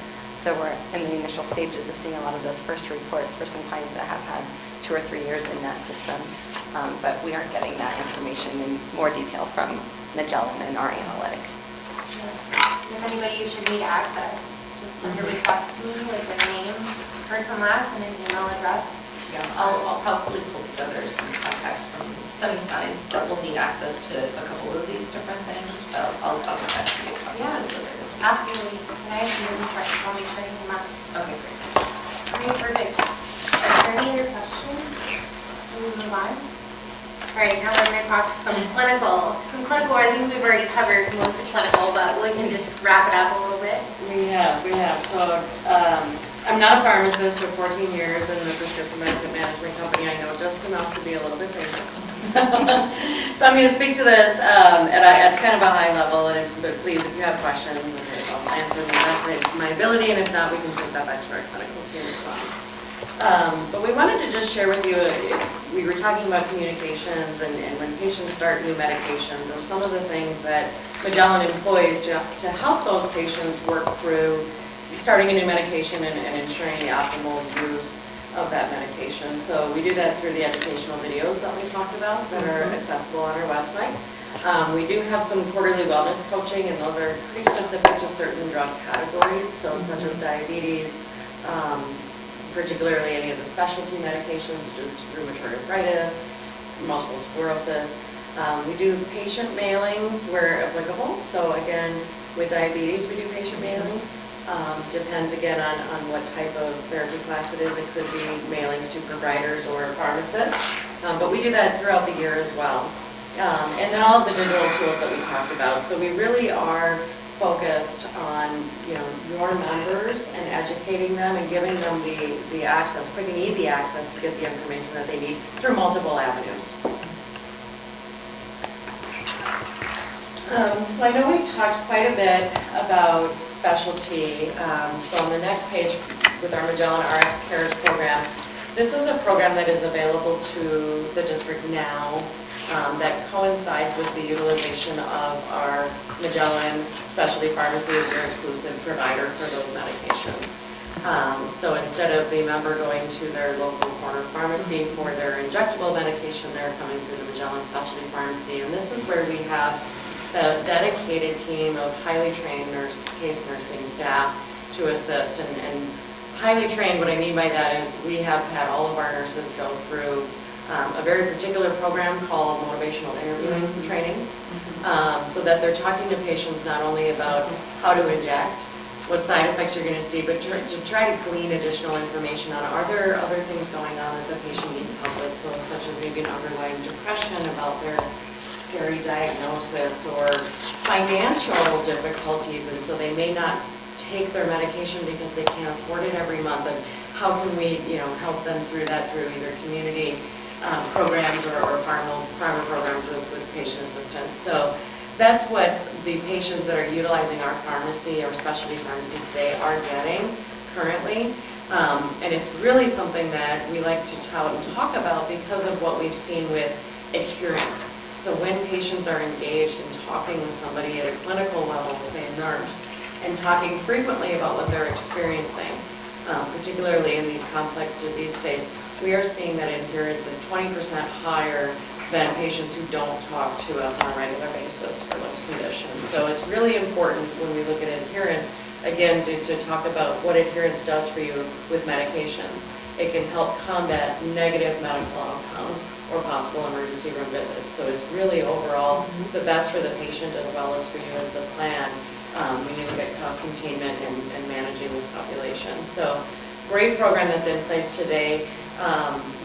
So we're in the initial stages of seeing a lot of those first reports for some clients that have had 2 or 3 years in that system. But we aren't getting that information in more detail from Magellan and our analytic. If anybody you should need access, just send a request to me with their name, first and last, and an email address. Yeah, I'll probably pull together some contacts from Sunnyside that will need access to a couple of these different things, so I'll get that to you probably later this Absolutely. Can I have some instructions? I'll make sure I can mark. Okay, great. All right, perfect. Are there any other questions? Can we move on? All right, now we're going to talk some clinical. I think we've already covered most of clinical, but we can just wrap it up a little bit. We have. So, I'm not a pharmacist with 14 years in the prescription benefit management company. I know just enough to be a little bit dangerous. So I'm going to speak to this at kind of a high level, but please, if you have questions, I'll answer them the best of my ability, and if not, we can take that back to our clinical team as well. But we wanted to just share with you, we were talking about communications and when patients start new medications and some of the things that Magellan employs to help those patients work through starting a new medication and ensuring the optimal use of that medication. So we do that through the educational videos that we talked about that are accessible on our website. We do have some quarterly wellness coaching, and those are pretty specific to certain drug categories, so such as diabetes, particularly any of the specialty medications such as rheumatoid arthritis, multiple sclerosis. We do patient mailings where applicable. So again, with diabetes, we do patient mailings. Depends again on what type of therapy class it is. It could be mailings to providers or pharmacists, but we do that throughout the year as well. And then all of the digital tools that we talked about. So we really are focused on, your members and educating them and giving them the access, quick and easy access to get the information that they need through multiple avenues. So I know we've talked quite a bit about specialty. So on the next page with our Magellan RX Cares program, this is a program that is available to the district now that coincides with the utilization of our Magellan Specialty Pharmacy as your exclusive provider for those medications. So instead of the member going to their local corner pharmacy for their injectable medication, they're coming through the Magellan Specialty Pharmacy. And this is where we have a dedicated team of highly trained case nursing staff to assist. And highly trained, what I mean by that is we have had all of our nurses go through a very particular program called motivational interviewing training, so that they're talking to patients not only about how to inject, what side effects you're going to see, but to try to glean additional information on are there other things going on that the patient needs help with, so such as maybe an underlying depression, about their scary diagnosis, or financial difficulties, and so they may not take their medication because they can't afford it every month, and how can we help them through that through either community programs or farmer programs with patient assistance. So that's what the patients that are utilizing our pharmacy or specialty pharmacy today are getting currently. And it's really something that we like to tout and talk about because of what we've seen with adherence. So when patients are engaged in talking with somebody at a clinical level, say a nurse, and talking frequently about what they're experiencing, particularly in these complex disease states, we are seeing that adherence is 20% higher than patients who don't talk to us on a regular basis for those conditions. So it's really important when we look at adherence, again, to talk about what adherence does for you with medications. It can help combat negative medical outcomes or possible emergency room visits. So it's really overall the best for the patient as well as for you as the plan when you look at cost containment and managing this population. So great program that's in place today.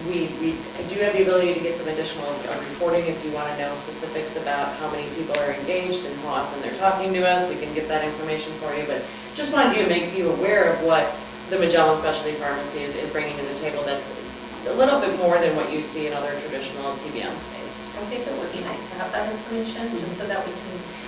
We do have the ability to get some additional reporting if you want to know specifics about how many people are engaged and how often they're talking to us. We can get that information for you, but just wanted to make you aware of what the Magellan Specialty Pharmacy is bringing to the table that's a little bit more than what you see in other traditional PBM space. I think it would be nice to have that information, just so that we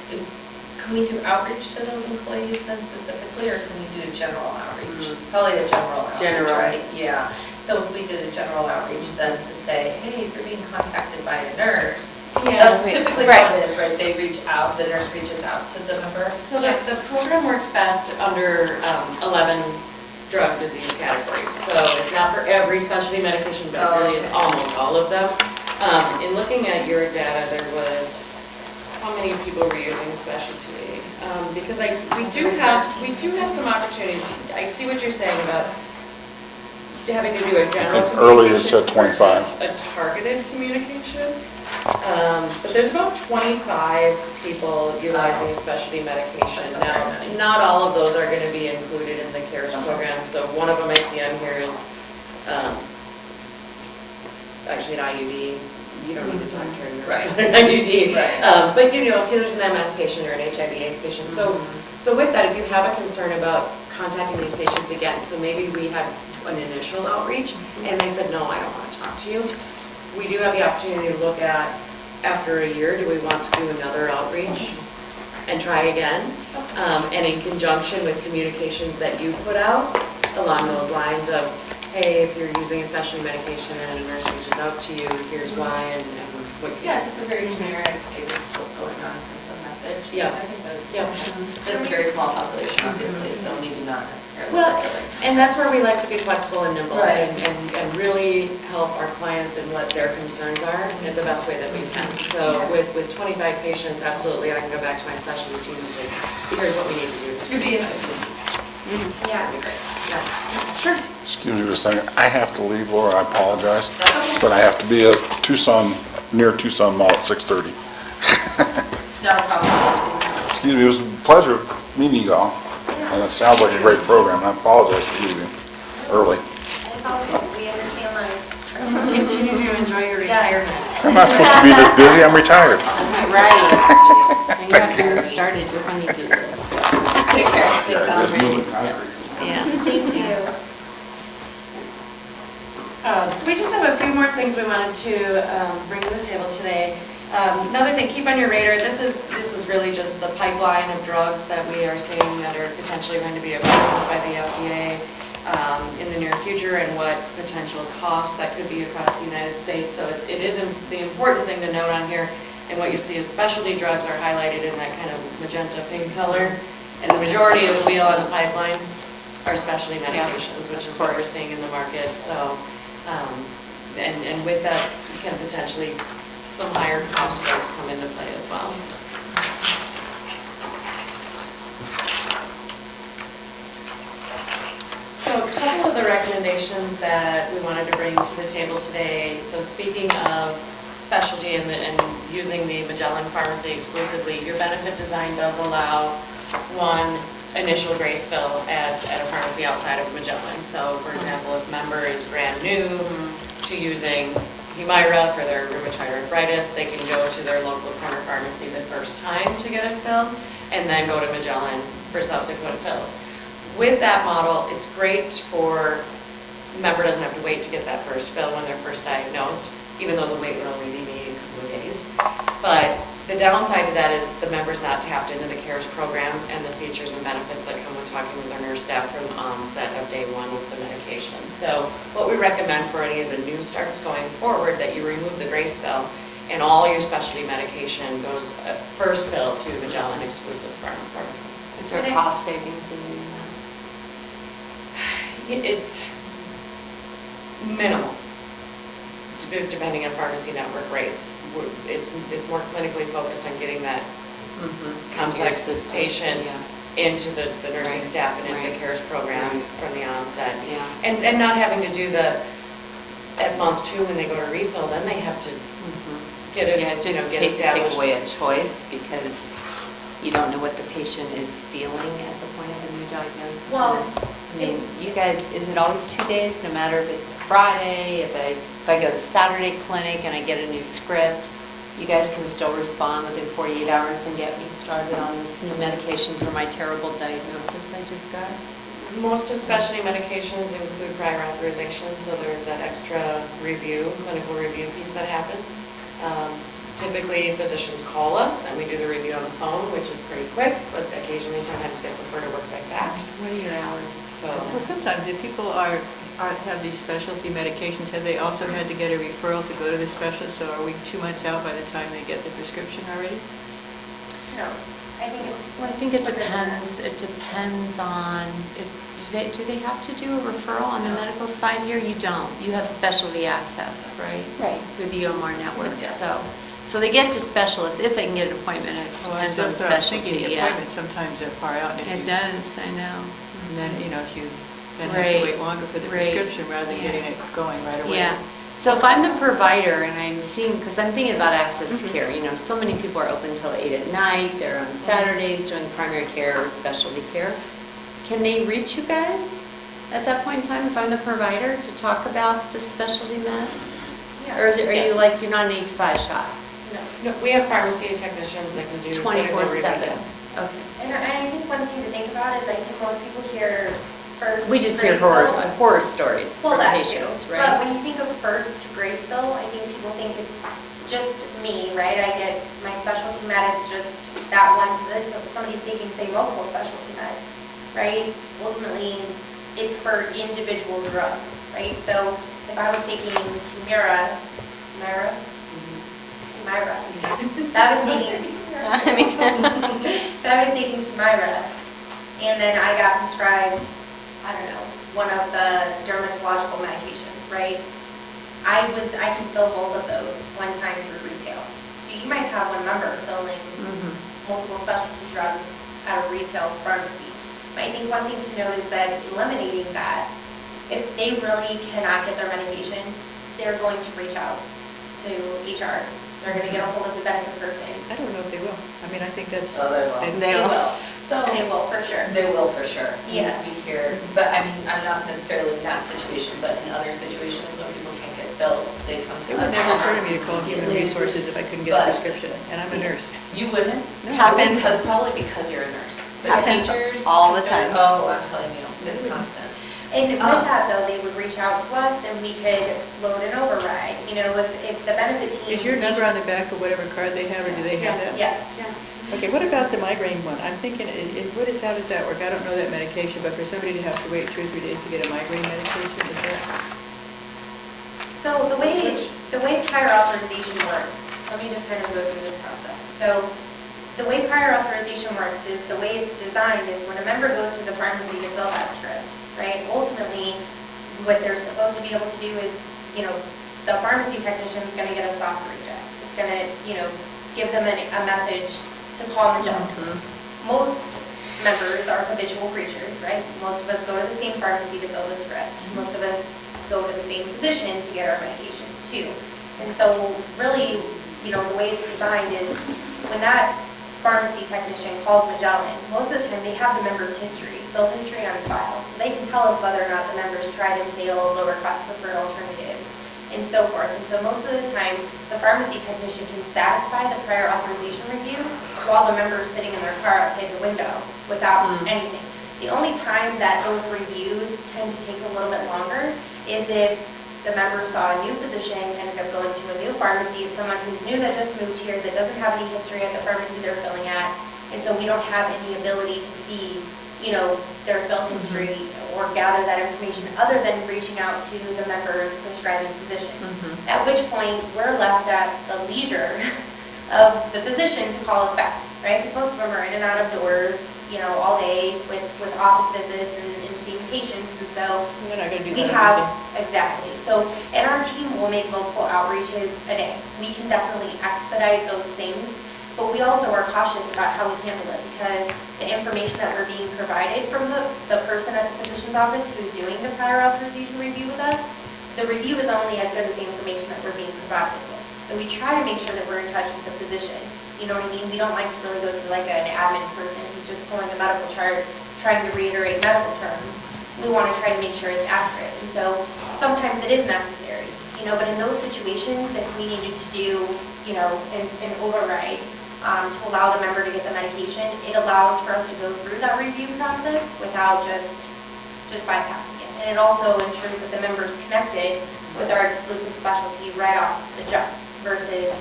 can we do outreach to those employees then specifically, or can we do a general outreach? Probably the general outreach, right? Yeah. So if we did a general outreach then to say, hey, if you're being contacted by a nurse, that's typically what it is, right? They reach out, the nurse reaches out to the member. So the program works best under 11 drug disease categories. So it's not for every specialty medication, but it really is almost all of them. In looking at your data, there was, how many people were using specialty? Because we do have some opportunities. I see what you're saying about having to do a general earlier it communication said 25. versus a targeted communication. But there's about 25 people utilizing specialty medication. Now, not all of those are going to be included in the CARES program. So one of them I see on here is actually an IUD. You don't need to talk to your nurse. Right. An IUD. Right. But you know, if there's an MS patient or an HIV/AIDS patient. So with that, if you have a concern about contacting these patients again, so maybe we had an initial outreach and they said, no, I don't want to talk to you. We do have the opportunity to look at, after a year, do we want to do another outreach and try again? And in conjunction with communications that you put out along those lines of, hey, if you're using a specialty medication and a nurse reaches out to you, here's why and what. Yeah, just a very generic, hey, this is what's going on, kind of message. Yeah. I think Yeah. that's a very small population, obviously, so maybe not necessarily. Well, and that's where we like to be flexible and nimble Right. and really help our clients in what their concerns are in the best way that we can. So with 25 patients, absolutely, I can go back to my specialty team and say, here's what we need to do. It'd be interesting. Yeah. That'd be great. Sure. Excuse me just a second, I have to leave, Laura, I apologize, That's okay. but I have to be at Tucson, near Tucson Mall at 6:30. Not a problem. Excuse me, it was a pleasure meeting you all, and it sounds like a great program, I apologize for leaving early. It's all good, we understand life. Continue to enjoy your retirement. I'm not supposed to be this busy, I'm retired. Right. And you have to started your honeydew. Take care. Just moving concrete. Yeah. Thank you. So we just have a few more things we wanted to bring to the table today. Another thing, keep on your radar, this is really just the pipeline of drugs that we are seeing that are potentially going to be approved by the FDA in the near future and what potential costs that could be across the United States. So it is the important thing to note on here, and what you see is specialty drugs are highlighted in that kind of magenta pink color, and the majority of the wheel on the pipeline are specialty medications, which is what we're seeing in the market. So, and with that, can potentially some higher cost drugs come into play as well. So a couple of the recommendations that we wanted to bring to the table today. So speaking of specialty and using the Magellan Pharmacy exclusively, your benefit design does allow one initial grace fill at a pharmacy outside of Magellan. So for example, if a member is brand new to using Humira for their rheumatoid arthritis, they can go to their local corner pharmacy the first time to get it filled, and then go to Magellan for subsequent fills. With that model, it's great for, the member doesn't have to wait to get that first fill when they're first diagnosed, even though the wait would only be maybe a couple of days. But the downside to that is the member's not tapped into the CARES program and the features and benefits that come with talking with our nurse staff from the onset of day one with the medication. So what we recommend for any of the new starts going forward, that you remove the grace fill and all your specialty medication goes first fill to Magellan exclusive pharmacy. Is there cost savings in doing that? It's minimal, depending on pharmacy network rates. It's more clinically focused on getting that complex patient into the nursing staff and into the CARES program from the onset. And not having to do at month 2 when they go to refill, then they have to get it, Yeah, just get take established. away a choice because you don't know what the patient is feeling at the point of a new diagnosis. Well, I mean, you guys, is it always 2 days, no matter if it's Friday, if I go to Saturday clinic and I get a new script, you guys can still respond within 48 hours and get me started on this new medication for my terrible diagnosis I just got? Most of specialty medications include prior authorization, so there's that extra clinical review piece that happens. Typically, physicians call us and we do the review on the phone, which is pretty quick, but occasionally sometimes they prefer to work by fax. What are your hours? So, Well, sometimes if people have these specialty medications, have they also had to get a referral to go to the specialist? So are we 2 months out by the time they get the prescription already? No, I think it's. Well, I think it depends. It depends on do they have to do a referral on the medical side here? You don't. You have specialty access, right? Right. Through the OMR network. Yes. So they get to specialists if they can get an appointment. It depends on That's what I was specialty. thinking, the Yeah. appointments sometimes are far out. and if It you- does. I know. And then, if you then have Right. to wait longer for the Right. prescription rather than Yeah. getting it going right away. Yeah. So if I'm the provider and I'm seeing, because I'm thinking about access to care, so many people are open until 8 at night, they're on Saturdays doing primary care or specialty care. Can they reach you guys at that point in time if I'm the provider to talk about the specialty med? Or are you Yes. like, you're not an 8 to 5 shop? No, we have pharmacy technicians that can do. 24/7? Yes. Okay. And I think one thing to think about is I think most people hear first. We just hear Graceville. horror stories Well, from that too. patients, But right? when you think of first Graceville, I think people think it's just me, right? I get my specialty med, it's just that one, if somebody's taking, say, multiple specialty meds, right? Ultimately, it's for individual drugs, right? So if I was taking Humira, that was taking, so I was taking Humira, and then I got prescribed, I don't know, one of the dermatological medications, right? I can fill both of those one time through retail. So you might have one member filling multiple specialty drugs at a retail pharmacy. But I think one thing to note is that eliminating that, if they really cannot get their medication, they're going to reach out to HR. They're going to get a hold of the benefit person. I don't know if they will. I mean, I think that's. Oh, they will. They will. So. They will, for sure. They will for sure. Yeah. We hear, but I mean, I'm not necessarily in that situation, but in other situations when people can't get bills, they come to It us. would never occur to me to call human immediately. resources if I couldn't get a But- prescription, and I'm a nurse. You wouldn't? Happens. Probably because you're a nurse. The Happens teachers. all the time. Oh, I'm telling you, it's constant. And with that, though, they would reach out to us and we could load an override. If the benefit team. Is your number on the back of whatever card they have, or do they have that? Yes. Okay, what about the migraine one? I'm thinking, how does that work? I don't know that medication, but for somebody to have to wait 2 or 3 days to get a migraine medication, is that? So the way prior authorization works, let me just kind of go through this process. So the way prior authorization works is, the way it's designed is when a member goes to the pharmacy to fill that script, right? Ultimately, what they're supposed to be able to do is, the pharmacy technician is going to get a soft reject. It's going to, give them a message to call Magellan. Most members are habitual creatures, right? Most of us go to the same pharmacy to fill the script. Most of us go to the same physician to get our medications too. And so really, the way it's designed is when that pharmacy technician calls Magellan, most of the time they have the member's history, bill history on file. So they can tell us whether or not the members tried and failed lower cost preferred alternatives and so forth. And so most of the time, the pharmacy technician can satisfy the prior authorization review while the member is sitting in their car outside the window without anything. The only time that those reviews tend to take a little bit longer is if the member saw a new physician, ended up going to a new pharmacy, someone who's new that just moved here, that doesn't have any history at the pharmacy they're filling at, and so we don't have any ability to see, their fill history or gather that information other than reaching out to the member's prescribing physician. At which point, we're left at the leisure of the physician to call us back, right? Because most of them are in and out of doors, all day with office visits and seeing patients, and so They're not going to do we that have, every day. exactly. So, and our team will make multiple outreaches a day. We can definitely expedite those things, but we also are cautious about how we handle it, because the information that we're being provided from the person at the physician's office who's doing the prior authorization review with us, the review is only as good as the information that we're being provided with. So we try to make sure that we're in touch with the physician. You know what I mean? We don't like to really go through like an admin person who's just pulling a medical chart, trying to reiterate medical terms. We want to try to make sure it's accurate. And so sometimes it is necessary, but in those situations, if we needed to do, an override to allow the member to get the medication, it allows for us to go through that review process without just bypassing it. And it also ensures that the member is connected with our exclusive specialty right off the jump versus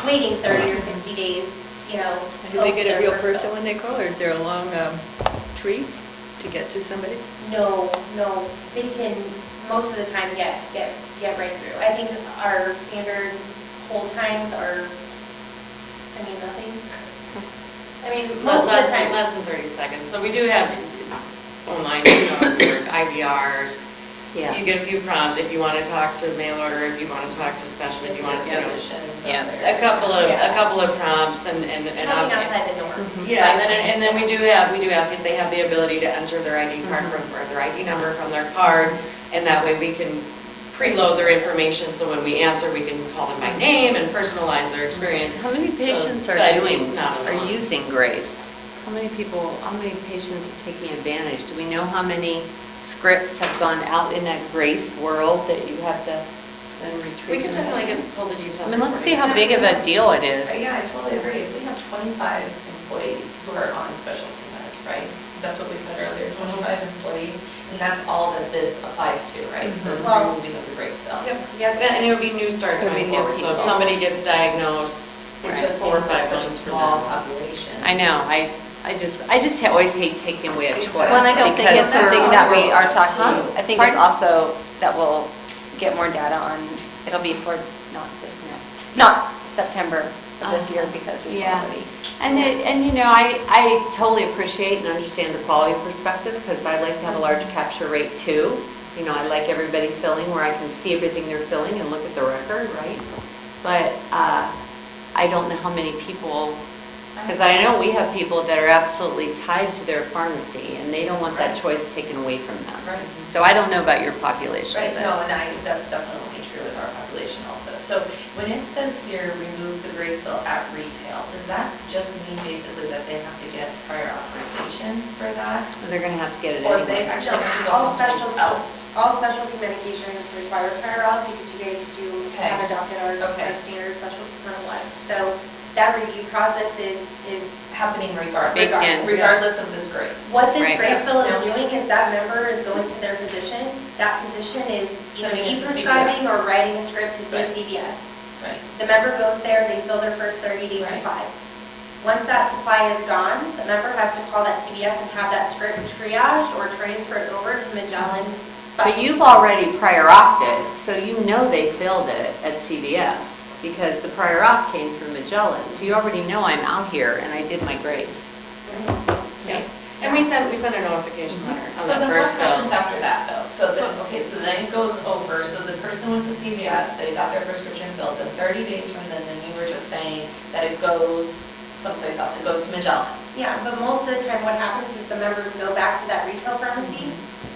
waiting 30 or 60 days, And do they get a real person when they call, or is there a long tree to get to somebody? No, they can most of the time get right through. I think our standard hold times are, nothing. Most of the time. Less than 30 seconds. So we do have online IVRs. Yeah. You get a few prompts if you want to talk to mail order, if you want to talk to specialty, if you want to, a couple of prompts and Nothing outside the norm. yeah, and then we do ask if they have the ability to enter their ID card or their ID number from their card, and that way we can preload their information, so when we answer, we can call them by name and personalize their experience. How many patients So, are but doing, it's not a are lot. using Grace? How many patients are taking advantage? Do we know how many scripts have gone out in that Grace world that you have to then retrieve? We can definitely pull the details. I mean, let's see how big of a deal it is. Yeah, I totally agree. If we have 25 employees who are on specialty meds, right? That's what we said earlier, 25 employees, and that's all that this applies to, right? The removing of the grace bill. Yep, and it would be new starts It would be going new forward, so if people. somebody gets diagnosed, It right, just 4 or seems 5 like such a months from small now. population. I know, I just always hate taking away a choice. Well, and I don't think it's because- something that we are talking, Huh? I think it's Pardon? also that we'll get more data on, it'll be for not September of this year because we've Yeah. already. And you know, I totally appreciate and understand the quality perspective, because I like to have a large capture rate too. You know, I like everybody filling where I can see everything they're filling and look at the record, right? But I don't know how many people, because I know we have people that are absolutely tied to their pharmacy, and they don't want that choice taken away from them. Right. So I don't know about your population. Right, but- no, and that's definitely true with our population also. So when it says here, remove the grace bill at retail, does that just mean basically that they have to get prior authorization for that? They're going to have to get it Or they anyway. actually have to go All someplace specialty, else? all specialty medications require prior auth because you guys do Okay. have adopted our Okay. standard specialty clinical one. So that review process is Happening regardless. Baked in. Regardless of this grace. what this Right. grace bill is Yeah. doing is that member is going to their physician. That physician is either Sending it to e-prescribing CVS. or writing a script to say Right. CVS. Right. The member goes there, they fill their first 30-day Right. supply. Once that supply is gone, the member has to call that CVS and have that script triaged or transferred over to Magellan. But you've already prior opted, so you know they filled it at CVS, because the prior auth came through Magellan. So you already know I'm out here and I did my grace. Yeah, and we sent a notification letter on So that then what first happens bill. after that though? So then, okay, so then it goes over, so the person went to CVS, they got their prescription filled, then 30 days from then you were just saying that it goes someplace else, it goes to Magellan. Yeah, but most of the time what happens is the members go back to that retail pharmacy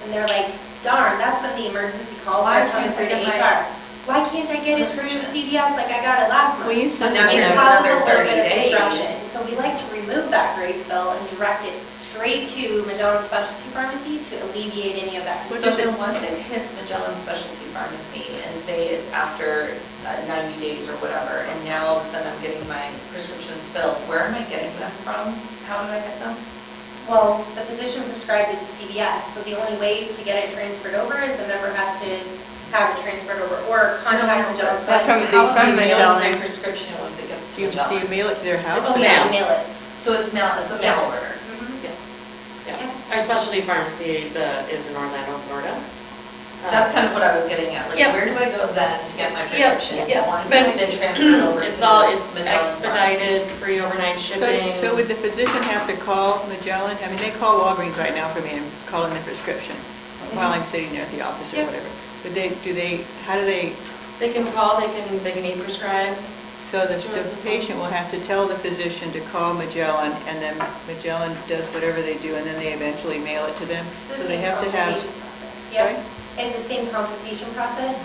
and they're like, darn, that's when the emergency calls Why are coming can't I through to get my HR. Why can't I get it through prescription? CVS like I got it last month? Well, you So sent now them there's It a- causes another a little 30 bit of days. disruption. So we like to remove that grace bill and direct it straight to Magellan Specialty Pharmacy to alleviate any of that. So then once it hits Magellan Specialty Pharmacy and say it's after 90 days or whatever, and now all of a sudden I'm getting my prescriptions filled, where am I getting them from? How do I get them? Well, the physician prescribed it to CVS, so the only way to get it transferred over is the member has to have it transferred over or contact Magellan That's Specialty. from How do you mail Magellan. my prescription once it gets to Do you Magellan? mail it to their house? Oh, yeah, mail it. So it's a mail order? Yeah, our specialty pharmacy is in Orlando, Florida. That's kind of what I was getting at, like, Yep. where do I go then to get my Yep, prescriptions? yep. Once But it's been transferred over to It's all, this it's Magellan expedited, free overnight shipping. So would the physician have to call Magellan? I mean, they call Walgreens right now for me and call in the prescription while I'm sitting there at the office or Yep. whatever. But how do they, They can call, they can e-prescribe. so the patient will have to tell the physician to call Magellan, and then Magellan does whatever they do, and then they eventually mail it to them? It's So the they same have to have, consultation process. sorry? Yep, it's the same consultation process.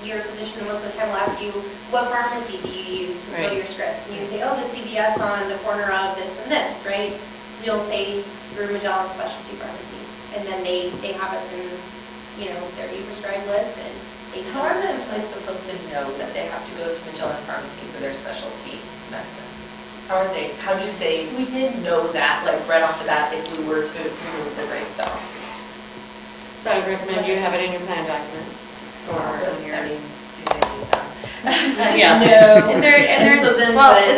Your physician most of the time will ask you, what pharmacy do you use to fill Right. your scripts? And you say, oh, the CVS on the corner of this and this, right? You'll say through Magellan Specialty Pharmacy. And then they have us in, their e-prescribed list and they. How are the employees supposed to know that they have to go to Magellan Pharmacy for their specialty medicines? How do they We did know that, like, right off the bat, if we were to remove the grace bill? So I would recommend you have it in your plan documents or in your. I mean, do they need them? Yeah. No. And there's, So then, Well, but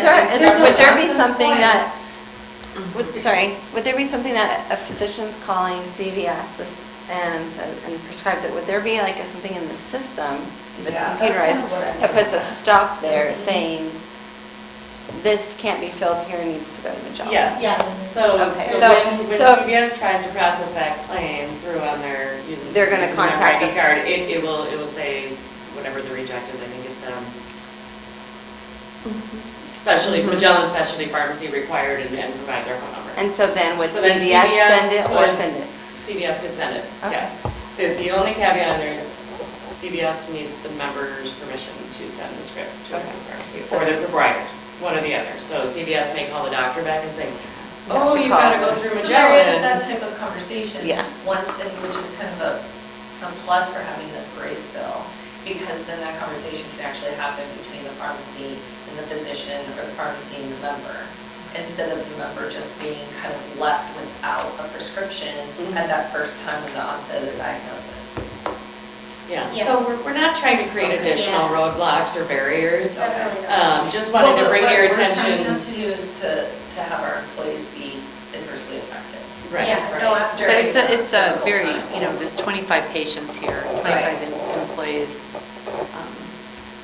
would there be that's the something point. that, would there be something that a physician's calling CVS and prescribes it? Would there be like something in the system that's Yeah, that's computerized kind of what I'm that puts a getting at. stop there saying, this can't be filled here, needs to go to Magellan? yeah, Yeah. so Okay, so so- when so- CVS tries to process that claim through on their, using. They're gonna using their contact ID the- card, it will say whatever the reject is, I think it's, specialty, Magellan Specialty Pharmacy required and provides our phone number. And so then would So then CVS CVS send it or would- send it? CVS could send it, Okay. yes. The only caveat in there is CVS needs the member's permission to send the script to a pharmacy, or the providers, one or the other. So CVS may call the doctor back and say, oh, you've got to go through So there is Magellan. that type of conversation. Yeah. Once, and which is kind of a plus for having this grace bill, because then that conversation can actually happen between the pharmacy and the physician, or the pharmacy and the member, instead of the member just being kind of left without a prescription at that first time of the onset of the diagnosis. Yeah, Yeah. so we're not trying to create additional roadblocks or barriers. Definitely not. Just wanted to bring your What we're trying attention. not to do is to have our employees be adversely affected. Right. Yeah, no, Right. absolutely. But it's a During very, difficult time. there's 25 patients here, 25 employees.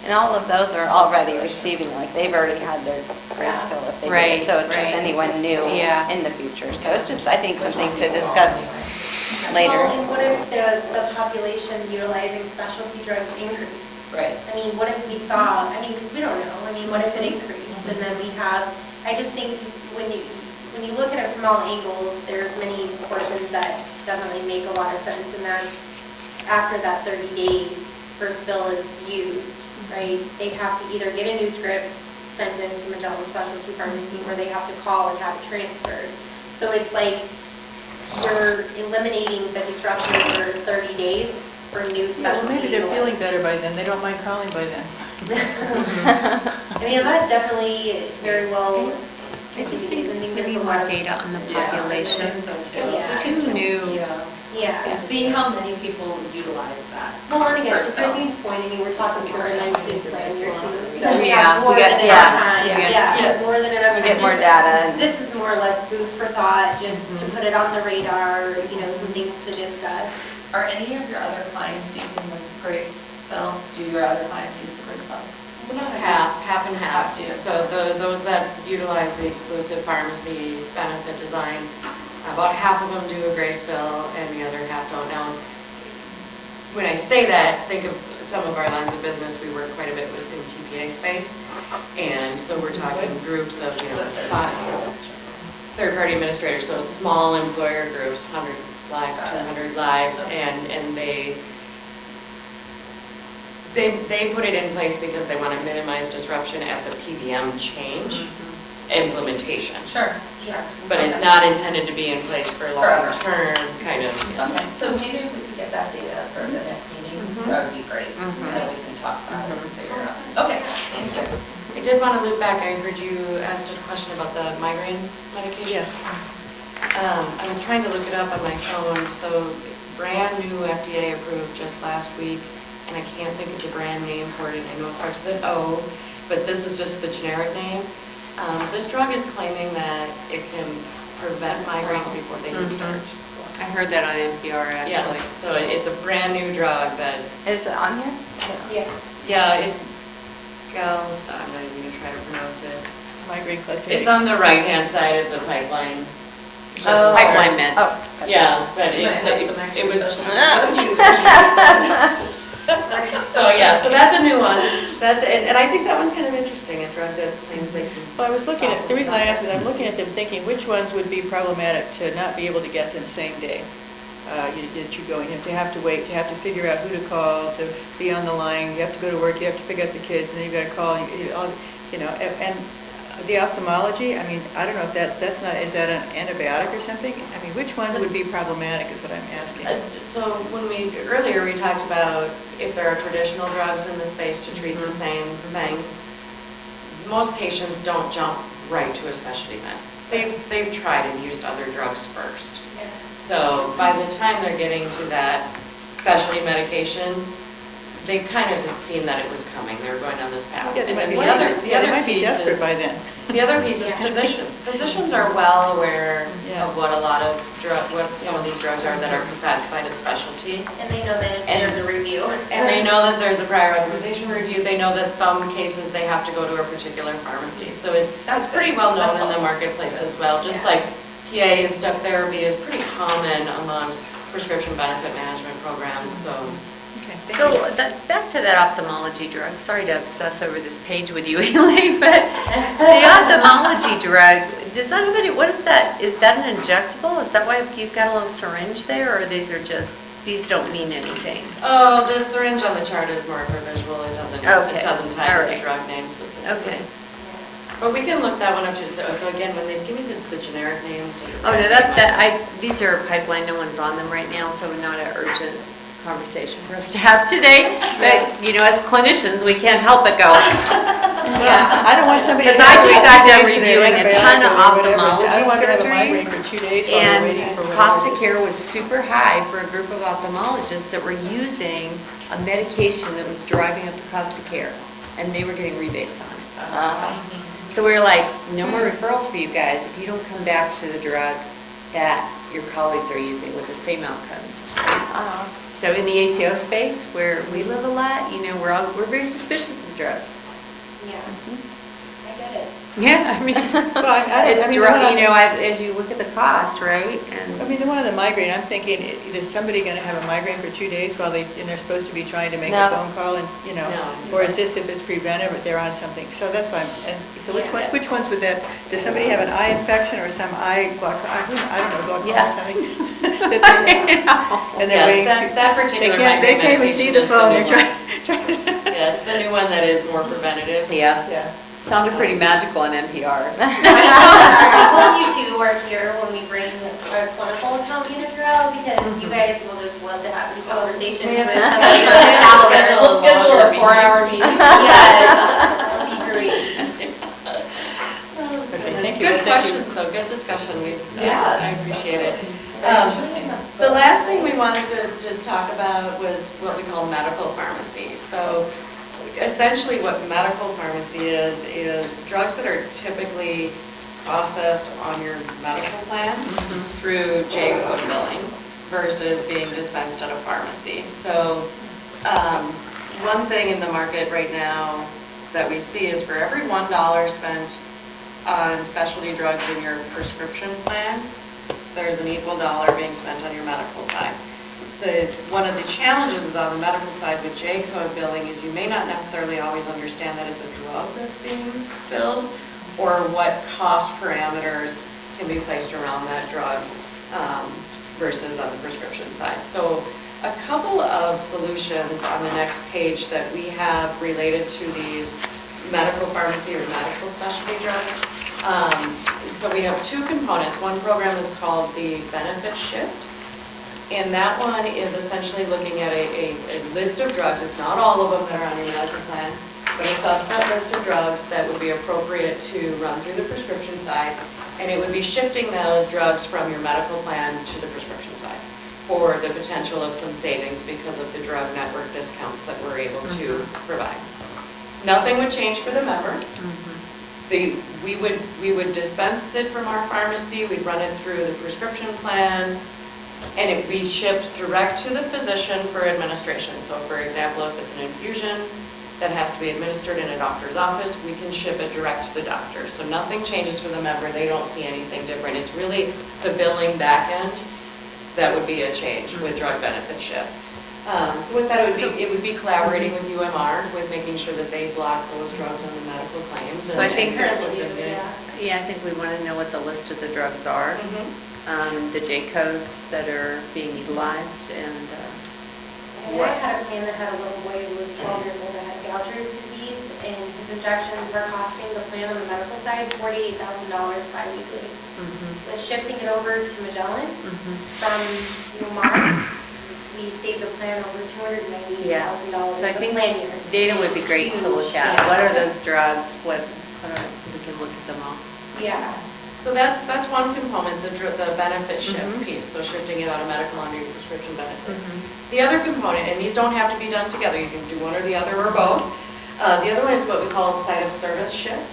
And all of those are already receiving, like, they've already had their grace fill if they did Right, it. So it's just right. anyone new Yeah. in the future. So it's just, I think, something to discuss later. Well, and what if the population utilizing specialty drugs increased? Right. I mean, what if we saw, I mean, because we don't know, I mean, what if it increased? And then we have, I just think when you look at it from all angles, there's many portions that definitely make a lot of sense. And that's after that 30-day first bill is used, right? They have to either get a new script sent into Magellan Specialty Pharmacy, or they have to call and have it transferred. So it's like you're eliminating the disruption for 30 days for new Yeah, well, specialty. maybe they're feeling utilized. better by then, they don't mind calling by then. I mean, that definitely very well. I just think I think we there's need a more lot of- data on the Yeah, I population. think so too. Yeah. It's too new. Yeah. Yeah. And see how many people utilize that. Well, and again, to First bill. Christine's point, I mean, we're talking COVID-19 plan year two. So Yeah, we have more we got- than yeah, enough time. yeah. Yeah, more than enough We time. get more This- data and- This is more or less food for thought, just to put it on the radar, some things to discuss. Are any of your other clients using the grace bill? Do your other clients use the grace bill? It's about half and half. Half do. So those that utilize the exclusive pharmacy benefit design, about half of them do a grace bill and the other half don't. Now, when I say that, think of some of our lines of business, we work quite a bit within TPA space. And so we're talking groups of, 5 third-party administrators, so small employer groups, 100 lives, 200 lives, and they put it in place because they want to minimize disruption at the PBM change implementation. Sure, sure. But it's not intended to be in place for long-term kind of. Okay, so maybe if we could get that data for the next meeting, that would be great. And then we can talk about it and figure it out. Okay, thank you. I did want to loop back, I heard you asked a question about the migraine medication. I was trying to look it up on my phone, so brand new FDA approved just last week, and I can't think of the brand name for it, and I know it starts with an O, but this is just the generic name. This drug is claiming that it can prevent migraines before they even start. I heard that on NPR, Yeah, actually. so it's a brand new drug that, Is it on here? Yeah. yeah, it's gals, I'm not even gonna try to pronounce it. Migraine cluster. It's on the right-hand side of the pipeline. Oh. Pipeline meds. Oh. Yeah, but Might it's, have some it extra was, specialty. so yeah, so that's a new one. That's, and I think that one's kind of interesting, a drug that claims they can. Well, I was looking at, stop the reason I asked something. is I'm looking at them thinking, which ones would be problematic to not be able to get them same day? That you go, to have to wait, to have to figure out who to call, to be on the line, you have to go to work, you have to pick up the kids, and then you got to call, and the ophthalmology, I mean, I don't know if that's not, is that an antibiotic or something? I mean, which ones would be problematic is what I'm asking. So when earlier we talked about if there are traditional drugs in the space to treat the same thing, most patients don't jump right to a specialty med. They've tried and used other drugs first. So by the time they're getting to that specialty medication, they kind of have seen that it was coming, they were going down this path. Yeah, they And might then be the other might be piece desperate is, by then. the other piece is physicians. Physicians are well aware Yeah. of what a lot of what some of these drugs are that are classified as specialty. And they know that there's a review. And they know that there's a prior authorization review, they know that some cases they have to go to a particular pharmacy. So that's pretty well known in the marketplace as well, just like PA and step therapy is pretty common amongst prescription benefit management programs, so. Okay, thank So you. back to that ophthalmology drug, sorry to obsess over this page with you, Elaine, but the ophthalmology drug, does that have any, what is that? Is that an injectable? Is that why you've got a little syringe there, or these are just? these don't mean anything. Oh, the syringe on the chart is more for visual, it doesn't Okay, tie all to the right. drug name specifically. Okay. But we can look that one up too, so again, when they give me the generic names. Oh, no, these are pipeline, no one's on them right now, so not an urgent conversation for us to have today. But, you know, as clinicians, we can't help but go. Yeah, I don't want somebody. Because to I have to just wait got 2 done days for their reviewing a ton of antibiotic or whatever. I ophthalmology don't want to have a migraine surgeries. for 2 days while we're waiting for And whatever. cost of care was super high for a group of ophthalmologists that were using a medication that was driving up the cost of care, and they were getting rebates on it. So we were like, no more referrals for you guys if you don't come back to the drug that your colleagues are using with the same outcomes. So in the ACO space, where we live a lot, you know, we're very suspicious of drugs. Yeah, I get it. Yeah, I mean, Well, I it's, mean, you know, as you look at the cost, right? I And mean, the one of the migraine, I'm thinking, is somebody going to have a migraine for 2 days while and they're supposed to be trying to make No. a phone call and, you know? No. Or is this if it's preventive, or they're on something? So that's why so which ones would that, does somebody have an eye infection or some eye glaucoma, I don't know, glaucoma Yeah. or something? that they- And they're waiting Yeah, to. that particular They migraine can't even see medication the is phone, new they're one. trying. Yeah, it's the new one that is more preventative. yeah, Yeah. sounded pretty magical on NPR. Well, you two are here when we bring our clinical account manager out, because you guys will just love to have these conversations We have with to somebody. We'll schedule a 4-hour meeting. Yes, that'll be great. Thank you. Good Thank you. questions, though, good discussion, Yeah. I appreciate it. Interesting. The last thing we wanted to talk about was what we call medical pharmacy. So essentially what medical pharmacy is drugs that are typically processed on your medical plan through J-code billing versus being dispensed at a pharmacy. So one thing in the market right now that we see is for every $1 spent on specialty drugs in your prescription plan, there's an equal dollar being spent on your medical side. One of the challenges is on the medical side with J-code billing is you may not necessarily always understand that it's a drug that's being billed, or what cost parameters can be placed around that drug versus on the prescription side. So a couple of solutions on the next page that we have related to these medical pharmacy or medical specialty drugs. So we have 2 components. One program is called the Benefit Shift, and that one is essentially looking at a list of drugs. It's not all of them that are on your medical plan, but a subset list of drugs that would be appropriate to run through the prescription side, and it would be shifting those drugs from your medical plan to the prescription side for the potential of some savings because of the drug network discounts that we're able to provide. Nothing would change for the member. We would dispense it from our pharmacy, we'd run it through the prescription plan, and it would be shipped direct to the physician for administration. So for example, if it's an infusion that has to be administered in a doctor's office, we can ship it direct to the doctor. So nothing changes for the member, they don't see anything different. It's really the billing back end that would be a change with drug benefit shift. So with that, it would be collaborating with UMR, with making sure that they block those drugs on the medical claims. So I think Currently, yeah. I think we want to know what the list of the drugs are, the J-codes that are being utilized, and I had a plan that had a little boy who was 12 years old that had Gouger's disease, and his injections were costing the plan on the medical side $48,000 bi-weekly. With shifting it over to Magellan from UMR, we saved the plan over $298,000 so I the think plan year. data would be great to look at. Yeah. What are those drugs? We can look at them all. Yeah. So that's one component, the benefit shift piece, so shifting it out of medical under your prescription benefit. The other component, and these don't have to be done together, you can do one or the other or both. The other one is what we call site of service shift.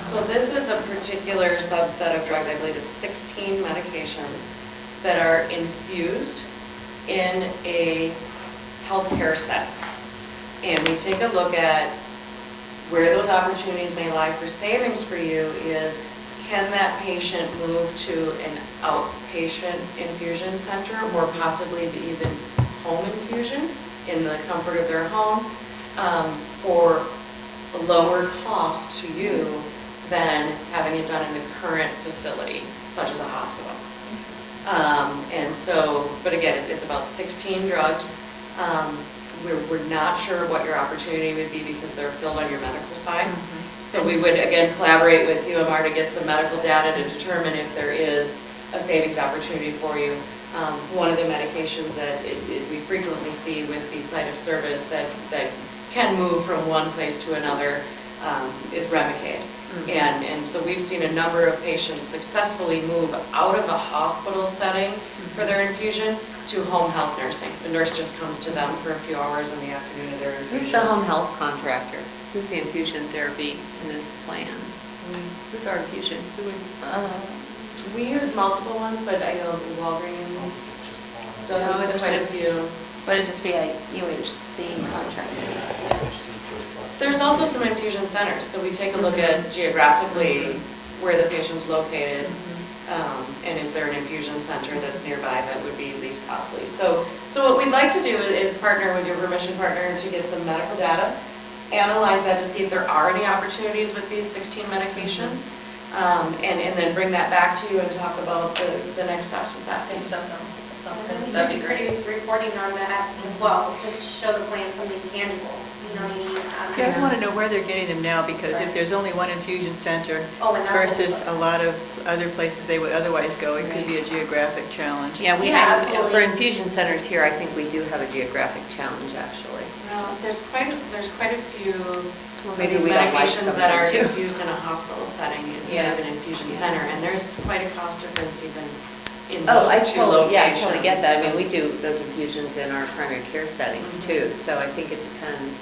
So this is a particular subset of drugs, I believe it's 16 medications that are infused in a healthcare setting. And we take a look at where those opportunities may lie for savings for you is, can that patient move to an outpatient infusion center or possibly even home infusion in the comfort of their home for a lower cost to you than having it done in the current facility, such as a hospital. And so, but again, it's about 16 drugs. We're not sure what your opportunity would be because they're filled on your medical side. So we would, again, collaborate with UMR to get some medical data to determine if there is a savings opportunity for you. One of the medications that we frequently see with the site of service that can move from one place to another is Remicade. And so we've seen a number of patients successfully move out of a hospital setting for their infusion to home health nursing. The nurse just comes to them for a few hours in the afternoon of their infusion. Who's the home health contractor? Who's the infusion therapy in this plan? Who's our infusion? Who would? We use multiple ones, but I know Walgreens does quite a few. Would it just be a UHC contract? There's also some infusion centers, so we take a look at geographically where the patient's located, and is there an infusion center that's nearby that would be least costly. So what we'd like to do is partner with your permission partner to get some medical data, analyze that to see if there are any opportunities with these 16 medications, and then bring that back to you and talk about the next steps with that. Thanks. That'd be great. Reporting on that as well, to show the plan something tangible, you know what I mean? Yeah, I want to know where they're getting them now, because if there's only one infusion center Oh, and that's versus also- a lot of other places they would otherwise go, it could be a geographic challenge. Yeah, Yeah, absolutely. for infusion centers here, I think we do have a geographic challenge, actually. Well, there's quite a few of maybe these we don't like medications some that of are them, too. infused in a hospital setting instead Yeah. of an infusion Yeah. center, and there's quite a cost difference even in Oh, I those two totally, locations. yeah, I totally get that. I mean, we do those infusions in our primary care settings too, so I think it depends.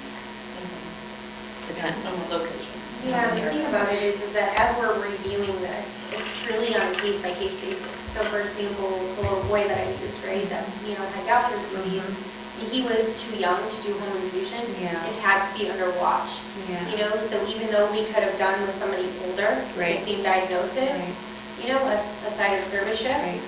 Depends. On the location. Yeah, the thing about it is that as we're reviewing this, it's truly on a case-by-case basis. So for example, the little boy that I used, right, that, you know, had Gaucher's disease, he was too young to do home infusion. Yeah. It had to be under watch. Yeah. You know, so even though we could have done with somebody older, with Right. the same diagnosis, Right. you know, a side of service shift, Right.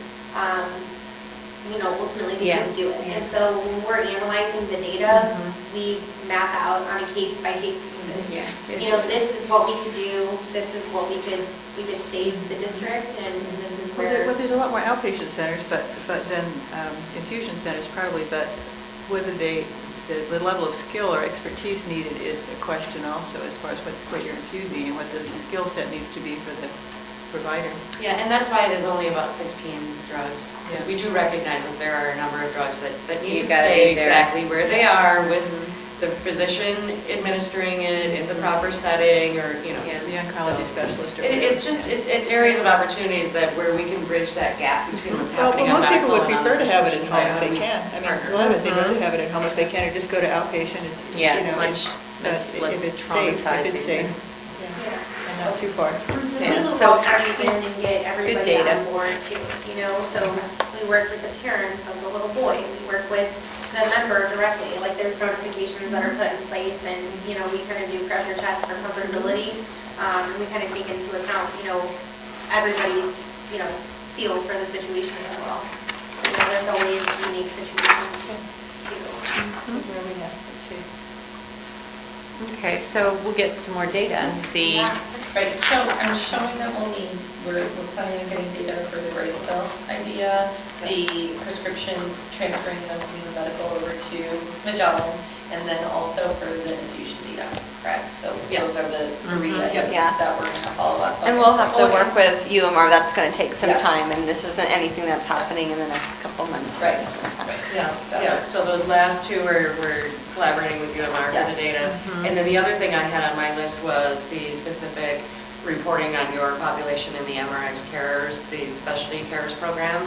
you know, ultimately we Yeah. couldn't do it. Yeah. And so when we're analyzing the data, Mhm. we map out on a case-by-case basis. Yeah. You know, this is what we could do, this is what we could save the district, and this is where. Well, there's a lot more outpatient centers, but then infusion centers probably, but whether the level of skill or expertise needed is a question also, as far as what you're infusing and what the skill set needs to be for the provider. Yeah, and that's why it is only about 16 drugs, because we do recognize that there are a number of drugs that need You to gotta stay be there. exactly where they are with the physician administering it in the proper setting, or, you know. The oncology So specialist or It's whatever. just, it's areas of opportunities that where we can bridge that gap between what's Well, happening on most people medical would and on prefer the to have it at prescription home side. if they can. I mean, Partner. a lot of it, they'd rather have it at home if they can, or just go to outpatient. Yeah, you know, it's but much less if it's safe, traumatizing. if it's safe, Yeah. and not too far. Just Yeah. we move So- all counties in and get everybody data. on board too, you know, so we work with the parents of the little boy, we work with the member directly, like there's notifications that are put in place, and, you know, we kind of do pressure tests for comfortability, and we kind of take into account, you know, everybody's, you know, feel for the situation as well. You know, there's always unique situations too. Let's see. Okay, so we'll get some more data and see. Yeah. Right, so I'm showing that we're planning on getting data for the Graceville idea, the prescriptions, transferring them from the medical over to Magellan, and then also for the infusion data, correct? So Yes. those are the three Mhm. items Yeah. that we're gonna follow up on. And we'll have to work with UMR, that's going to take some Yes. time, and this isn't anything that's happening in the next couple months. Right, right. Yeah, That yeah, works. so those last two we're collaborating with UMR for Yes. the data. And then the other thing I had on my list was the specific reporting on your population in the MRX carers, the specialty carers program,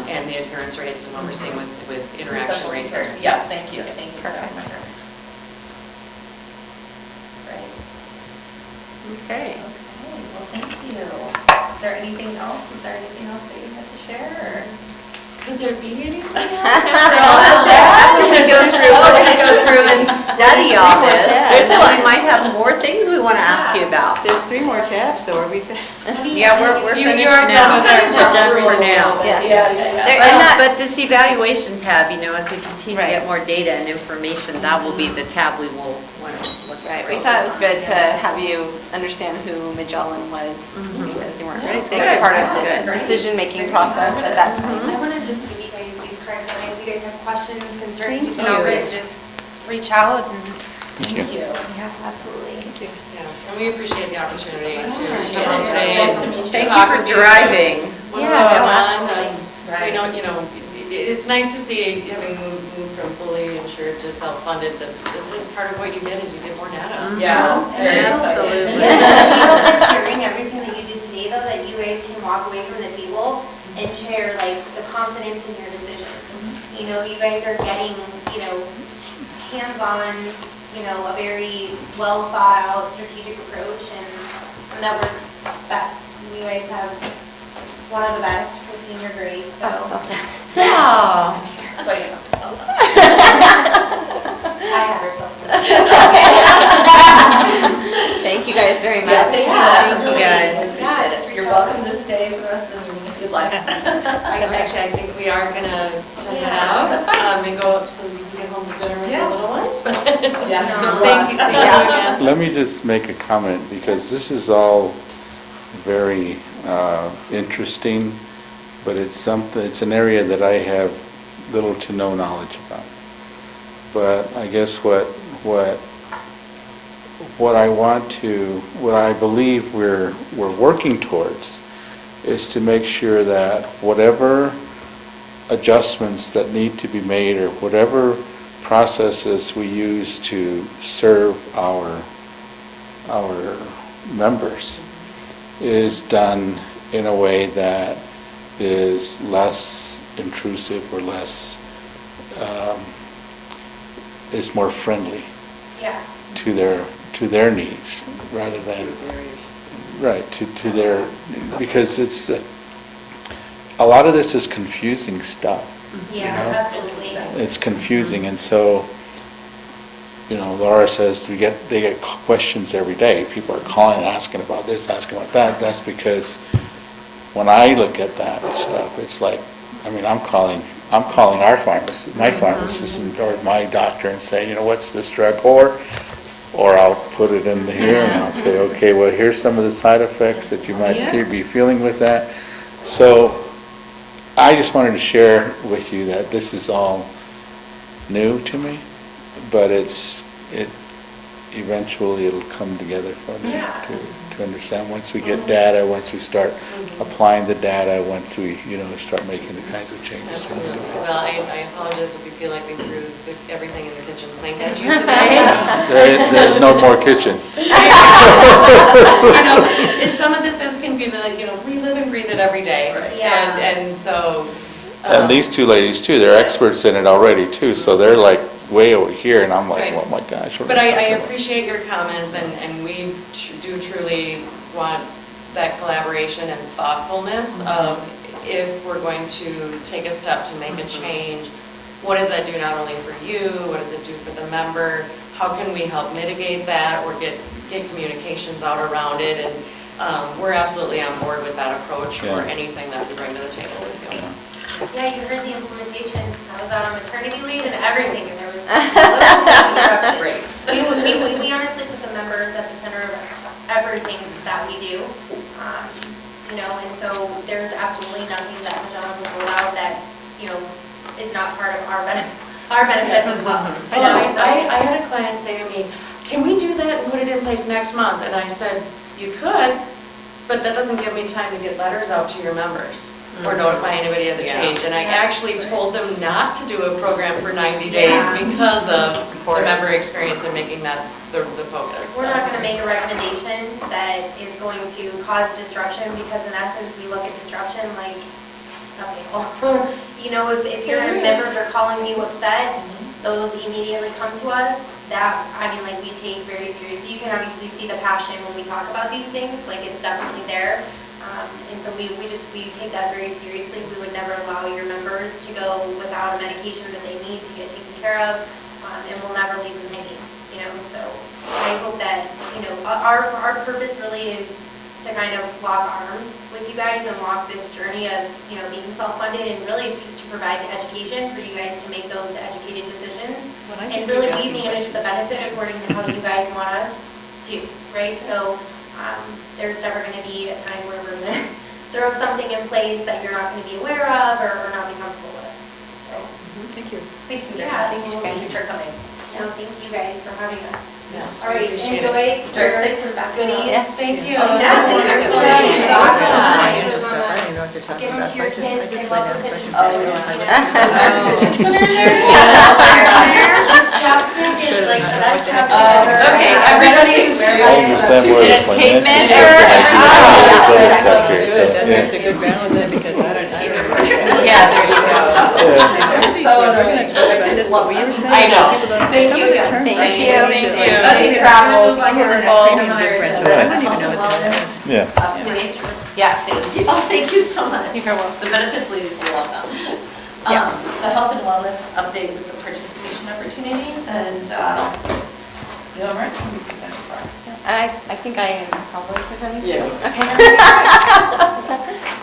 and the adherence rates and what we're seeing with interaction Specialty rates. cares. Yes, thank you for that Perfect. reminder. Right. Okay. Okay, well, thank you. Is there anything else? Was there anything else that you had to share, or? Could there be anything We're gonna go through and study all this, and then we might have more things we want want to ask you about. There's 3 more tabs though, are we? Yeah, we're You finished are now. done with our We're done for results. now. But this evaluation tab, as we continue to get more data and information, that will be the tab we will want to look at. Right, we thought it was good to have you understand who Magellan was, because you weren't a big part of the decision-making process at that time. I want to just give you guys these cards, and if you guys have questions, concerns, you Thank can you. always just reach out and. Thank you. Yeah, absolutely. Yes, and we appreciate the opportunity to Yeah. come out today Nice to and meet you. Thank you talk for with you. driving. What's Yeah, going no, on? absolutely. We don't, it's nice to see, having moved from fully insured to self-funded, that this is part of what you get, is you get more data. Yeah. Absolutely. Hearing everything that you did today, though, that you guys can walk away from the table and share like the confidence in your decision. You guys are getting, hands-on, a very well thought out strategic approach, and that works best. You guys have one of the best for senior grade, so. That's why you have to sell that. I have herself. Thank you guys very Yeah, much. thank you. Thank you, guys. Appreciate it. You're welcome to stay for the rest of the meeting if you'd like. Actually, I think we are gonna head out. That's fine. And go, so we can get home to dinner with the Yeah. little ones, but. Yeah. Thank you again. Let me just make a comment, because this is all very interesting, but it's an area that I have little to no knowledge about. But I guess what I believe we're working towards is to make sure that whatever adjustments that need to be made, or whatever processes we use to serve our members, is done in a way that is less intrusive, or less, is more friendly Yeah. to their needs, rather than, right, to their, because it's, a lot of this is confusing stuff. Yeah, know? absolutely. It's confusing, and so, Laura says they get questions every day. People are calling, asking about this, asking about that. That's because when I look at that stuff, it's like, I'm calling our pharmacist, my pharmacist, or my doctor, and say, what's this drug for? Or I'll put it in here and I'll say, okay, well, here's some of the side effects that you might be feeling with that. So I just wanted to share with you that this is all new to me, but eventually it'll come together for me to understand. Once we get data, once we start applying the data, once we, start making the kinds of changes. Absolutely. Well, I apologize if we feel like we threw everything in the kitchen sink at you today. There's no more kitchen. And some of this is confusing, we live and breathe it every day. Yeah. And so. And these two ladies too, they're experts in it already too, so they're like way over here, and I'm like, Right. oh my gosh. But I appreciate your comments, and we do truly want that collaboration and thoughtfulness of, if we're going to take a step to make a change, what does that do not only for you, what does it do for the member? How can we help mitigate that, or get communications out around it? And we're absolutely on board with that approach for anything that we bring to the table with you. Yeah, you heard the implementation. I was out on maternity leave and everything, and there was disrupted. Great. We honestly put the members at the center of everything that we do. And so there's absolutely nothing that Magellan will allow that, is not part of our benefits as well. I had a client say to me, can we do that and put it in place next month? And I said, you could, but that doesn't give me time to get letters out to your members or notify anybody of the change. And I actually told them not to do a program for 90 days because of the member experience and making that the focus. We're not going to make a recommendation that is going to cause disruption, because in essence, we look at disruption like, okay, well, if your members are calling you upset, those immediately come to us. That, we take very seriously. You can obviously see the passion when we talk about these things, it's definitely there. And so we take that very seriously. We would never allow your members to go without a medication that they need to get taken care of, and we'll never leave them hanging, so. And I hope that, our purpose really is to kind of lock arms with you guys and walk this journey of, being self-funded and really to provide the education for you guys to make those educated decisions. Well, I And just really keep we asking manage the benefit according to how you guys want us to, right? So there's never going to be a time where we're going to throw something in place that you're not going to be aware of or not be comfortable with. So, Thank you. Thank you. Yeah, Thank you for coming. no, thank you guys for having us. Yes, All right, appreciate it. enjoy Drive your safely back. goodies. Yes. Thank you. Oh, Yeah, thank you. thank you. Awesome. I don't even know what you're talking Give them about. to your So I kids. just They like love to the ask questions. fidget Oh. This chopstick is like the best chopstick ever. Okay, everybody. I understand where the tape financial measure? stuff and I do Good, the other stuff here, so, that's yeah. a good balance because I don't know. Yeah, there you go. So annoying. What were you saying? I know. People don't- Thank some you of the again. terms Thank I you. use, Thank like, you. Okay, Travel, we're gonna move on to the next wonderful. item on our agenda. I wouldn't even Health know and what that wellness. Yeah. Updates. Yeah, thank you. Oh, thank you so much. The benefits ladies will love them. Yeah. The health and wellness update with the participation opportunities and, Mark's going to be presenting for us. I think I am probably presenting. Yes. Okay.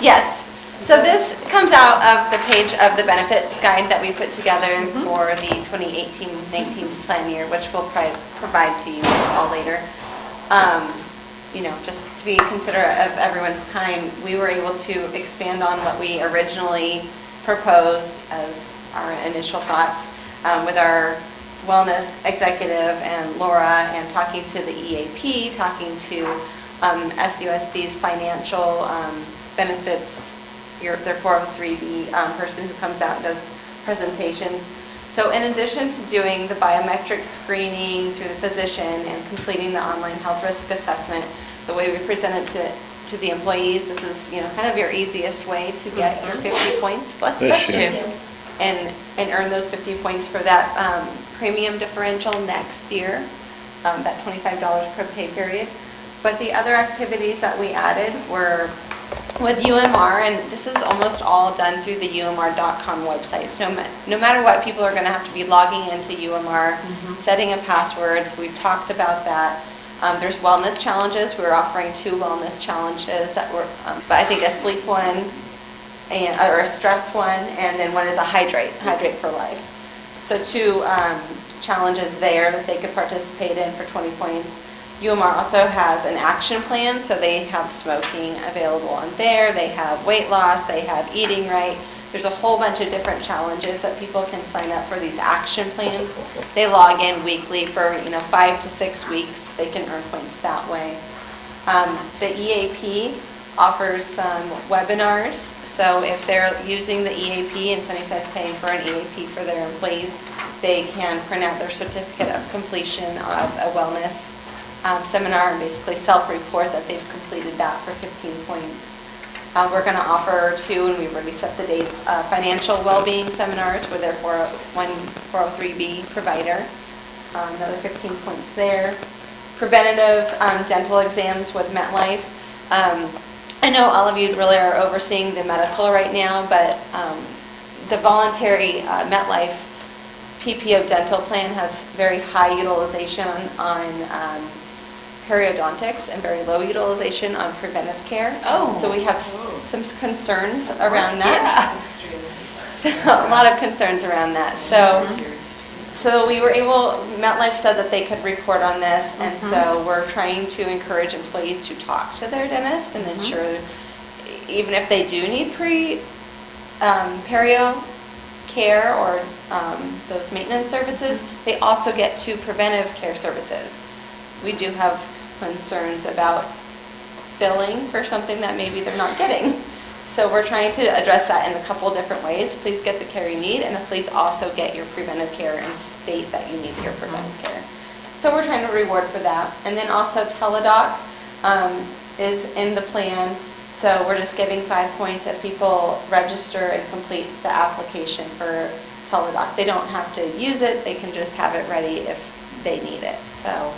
Yes. So this comes out of the page of the benefits guide that we put together for the 2018-19 plan year, which we'll provide to you all later. Just to be considerate of everyone's time, we were able to expand on what we originally proposed as our initial thoughts with our wellness executive and Laura, and talking to the EAP, talking to SUSD's financial benefits, their 403B person who comes out and does presentations. So in addition to doing the biometric screening through the physician and completing the online health risk assessment, the way we present it to the employees, this is kind of your easiest way to get your 50 points. Bless you. And earn those 50 points for that premium differential next year, that $25 per pay period. But the other activities that we added were with UMR, and this is almost all done through the UMR.com website. So no matter what, people are going to have to be logging into UMR, setting in passwords. We've talked about that. There's wellness challenges. We're offering 2 wellness challenges that were, but I think a sleep one, or a stress one, and then one is a hydrate for life. So 2 challenges there that they could participate in for 20 points. UMR also has an action plan, so they have smoking available on there, they have weight loss, they have eating right. There's a whole bunch of different challenges that people can sign up for these action plans. They log in weekly for 5 to 6 weeks. They can earn points that way. The EAP offers some webinars, so if they're using the EAP and Sunnyside paying for an EAP for their employees, they can print out their certificate of completion of a wellness seminar and basically self-report that they've completed that for 15 points. We're going to offer 2, and we've already set the dates, financial well-being seminars with their 403B provider. Another 15 points there. Preventative dental exams with MetLife. I know all of you really are overseeing the medical right now, but the voluntary MetLife PPO dental plan has very high utilization on periodontics and very low utilization on preventive care. Oh. So we have some concerns around that. So, a lot of concerns around that. So we were able, MetLife said that they could report on this, and so we're trying to encourage employees to talk to their dentist and ensure, even if they do need perio care or those maintenance services, they also get 2 preventive care services. We do have concerns about billing for something that maybe they're not getting. So we're trying to address that in a couple different ways. Please get the care you need, and please also get your preventive care and state that you need your preventive care. So we're trying to reward for that. And then also Teledoc is in the plan. So we're just giving 5 points if people register and complete the application for Teledoc. They don't have to use it, they can just have it ready if they need it. So,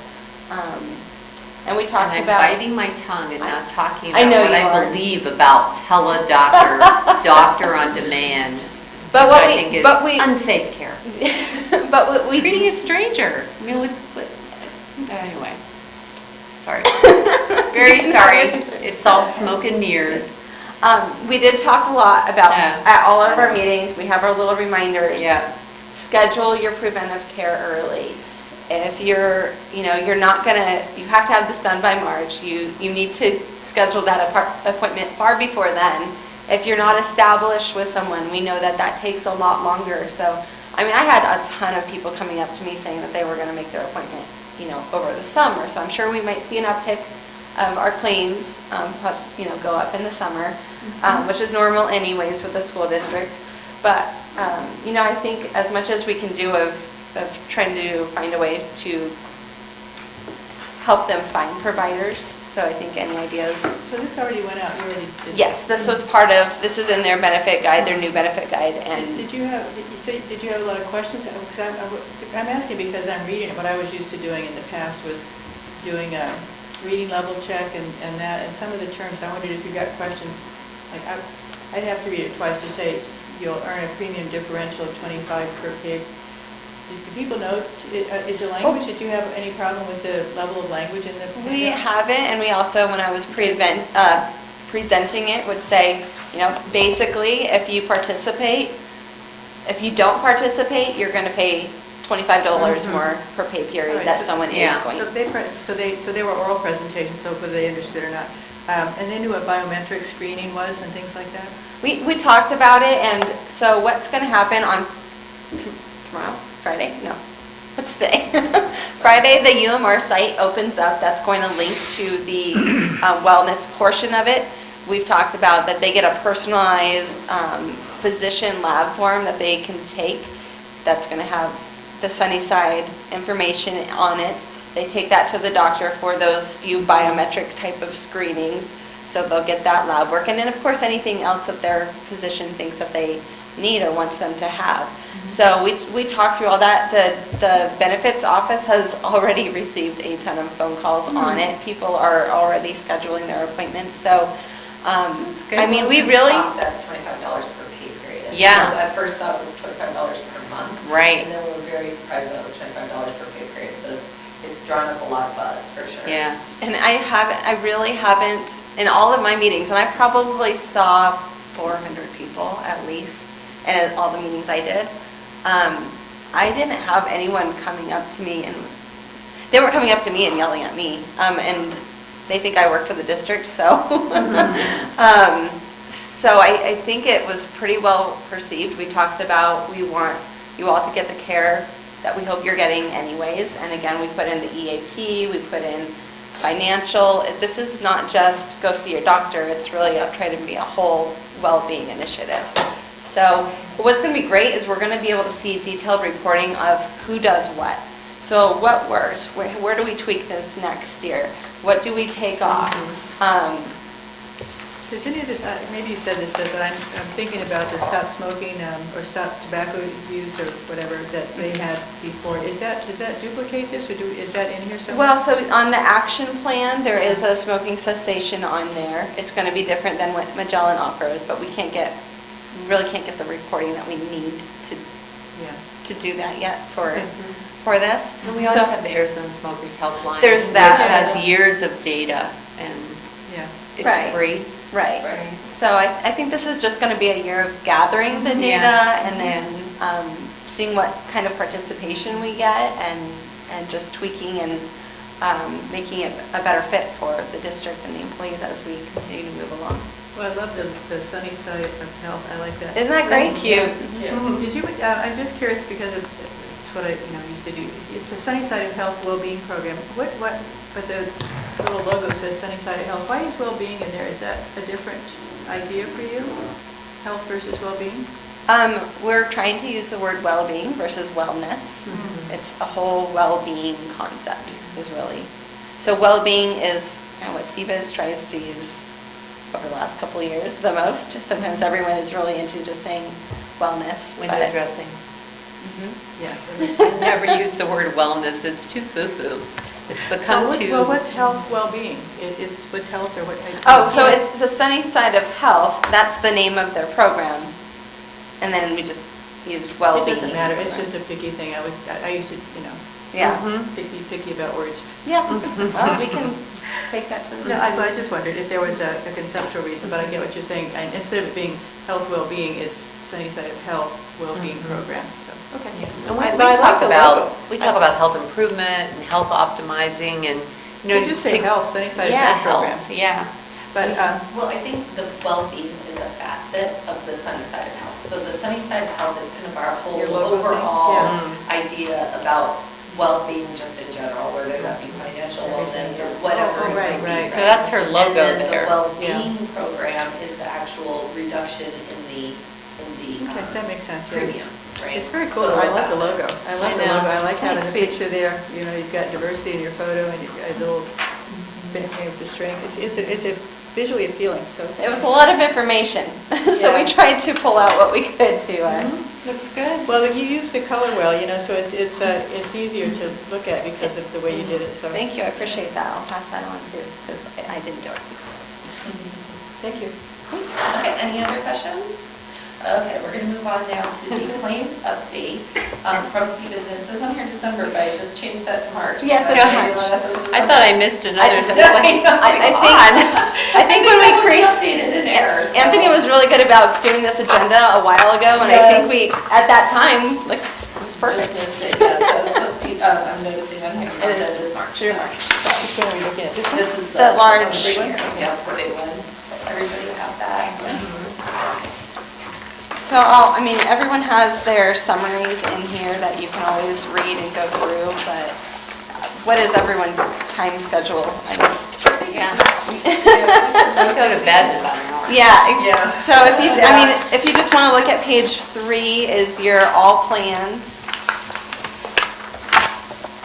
and we talked And I'm about... biting my tongue and not talking I about know what you I are. believe about teledoctor, doctor on demand, But which what I we- think is but we- unsafe care. But what we... Treating a stranger, I mean, Anyway, sorry. Very sorry. It's all smoke and mirrors. We did talk a lot about, Yeah. at all of our meetings, we have our little reminders. Yeah. Schedule your preventive care early. If you're, you're not gonna, you have to have this done by March, you need to schedule that appointment far before then. If you're not established with someone, we know that takes a lot longer. So, I had a ton of people coming up to me saying that they were gonna make their appointment, over the summer. So I'm sure we might see an uptick of our claims, go up in the summer, which is normal anyways with the school districts. But, I think as much as we can do of trying to find a way to help them find providers. So I think any ideas? So this already went out, you already did? Yes, this is in their benefit guide, their new benefit guide, and Did you have a lot of questions? I'm asking because I'm reading it. What I was used to doing in the past was doing a reading level check and that, and some of the terms, I wondered if you got questions, like I'd have to read it twice to say you'll earn a premium differential of 25 per pig. Do people know, is there language, did you have any problem with the level of language in the? we have it, and we also, when I was presenting it, would say, basically, if you participate, if you don't participate, you're going to pay $25 more per pay period Right, that so- someone is yeah. going. So they were oral presentations, so whether they understood or not. And they knew what biometric screening was and things like that? We talked about it, and so what's going to happen on tomorrow? Friday? No. What's today? Friday, the UMR site opens up. That's going to link to the wellness portion of it. We've talked about that they get a personalized physician lab form that they can take that's going to have the Sunnyside information on it. They take that to the doctor for those few biometric type of screenings. So they'll get that lab work. And then, of course, anything else that their physician thinks that they need or wants them to have. So we talked through all that. The benefits office has already received a ton of phone calls on it. People are already scheduling their appointments. So, we really... That's $25 per pay period. Yeah. So at first thought it was $25 per month. Right. And then we were very surprised that it was $25 per pay period. So it's drawn up a lot of buzz, for sure. Yeah. And I really haven't, in all of my meetings, and I probably saw 400 people at least, and all the meetings I did, I didn't have anyone coming up to me, and they were coming up to me and yelling at me, and they think I work for the district, so. So I think it was pretty well perceived. We talked about we want you all to get the care that we hope you're getting anyways, and again, we put in the EAP, we put in financial. This is not just go see your doctor, it's really try to be a whole well-being initiative. So what's going to be great is we're going to be able to see detailed reporting of who does what. So what works? Where do we tweak this next year? What do we take off? Does any of this, maybe you said this, but I'm thinking about the stop smoking or stop tobacco use or whatever that they had before. Does that duplicate this, or is that in here somewhere? Well, so on the action plan, there is a smoking cessation on there. It's going to be different than what Magellan offers, but we really can't get the reporting that we need to do that yet for this. And we also have the Arizona Smokers Helpline. There's that. Which has years of data, and it's Right. free. Right. So I think this is just going to be a year of gathering the data and then seeing what kind of participation we get and just tweaking and making it a better fit for the district and the employees as we continue to move along. Well, I love the sunny side of health. I like that. Isn't that great? Cute. Did you? I'm just curious because it's what I used to do. It's the Sunny Side of Health Wellbeing Program. But the little logo says Sunny Side of Health. Why is well-being in there? Is that a different idea for you? Health versus well-being? We're trying to use the word well-being versus wellness. It's a whole well-being concept is really. So well-being is what CBIZ tries to use over the last couple of years the most. Sometimes everyone is really into just saying wellness. Window dressing. Yeah. Never use the word wellness, it's too so-so. It's become too... Well, what's health well-being? It's what's health or what? Oh, so it's the Sunny Side of Health. That's the name of their program. And then we just use well-being. It doesn't matter. It's just a picky thing. I used to, Yeah. Be picky about words. Yeah, well, we can take that to the. No, I just wondered if there was a conceptual reason, but I get what you're saying. And instead of it being health, well-being, it's Sunnyside Health Well-being Program, so, okay. And we But I like talk the about, logo. we talk about health improvement and health optimizing and, you know. You just say take- health, Sunnyside Yeah, Health Program. Yeah. But, Well, I think the well-being is a facet of the Sunnyside of Health. So the Sunnyside of Health is kind of our whole Your logo thing? overall Yeah. idea about well-being just in general, whether that be financial wellness or whatever Oh, it right, might be. right. So that's her logo And then there. the well-being program is the actual reduction in the okay, that makes sense, yeah. premium, right? It's very cool. So I love the that's it. logo. I love the I know. logo. I like having the Thanks, picture there. You know, you've got diversity in your photo and you've got a little bit of the string. It's a visually appealing, so. It was a lot of information, so we Yeah. tried to pull out what we could to, Looks good. Well, you use the color well, you know, so it's easier to look at because of the way you did it, so. thank you, I appreciate that, I'll pass that on too, because I didn't do it. Thank you. Okay, any other questions? Okay, we're going to move on now to the claims update from C Businesses on here December, but I just changed that to March. Yes, because it's I March. realized it was I thought I missed another. I think when we created, Updated in error. so- Anthony was really good about doing this agenda a while ago, and I think we, at that time, like, it was perfect. Just missed it, yeah, so it's supposed to be, I'm noticing on here, that this is March. Sure. so- Which one are we looking at? This one? This is The large- this one right here. Yeah, the big one. Everybody have that? So, everyone has their summaries in here that you can always read and go through, but what is everyone's time schedule? Yeah. We go to bed in about an hour. Yeah, Yeah. so if you just want to look at page 3 is your all plans.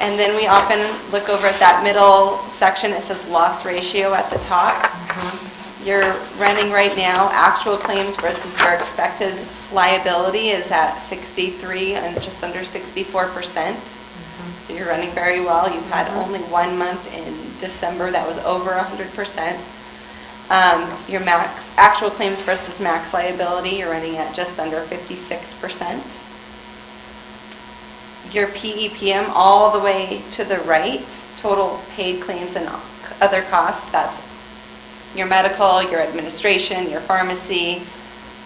And then we often look over at that middle section, it says loss ratio at the top. You're running right now, actual claims versus your expected liability is at 63 and just under 64%. So you're running very well. You've had only 1 month in December that was over 100%. Your actual claims versus max liability, you're running at just under 56%. Your PEPM all the way to the right, total paid claims and other costs, that's your medical, your administration, your pharmacy,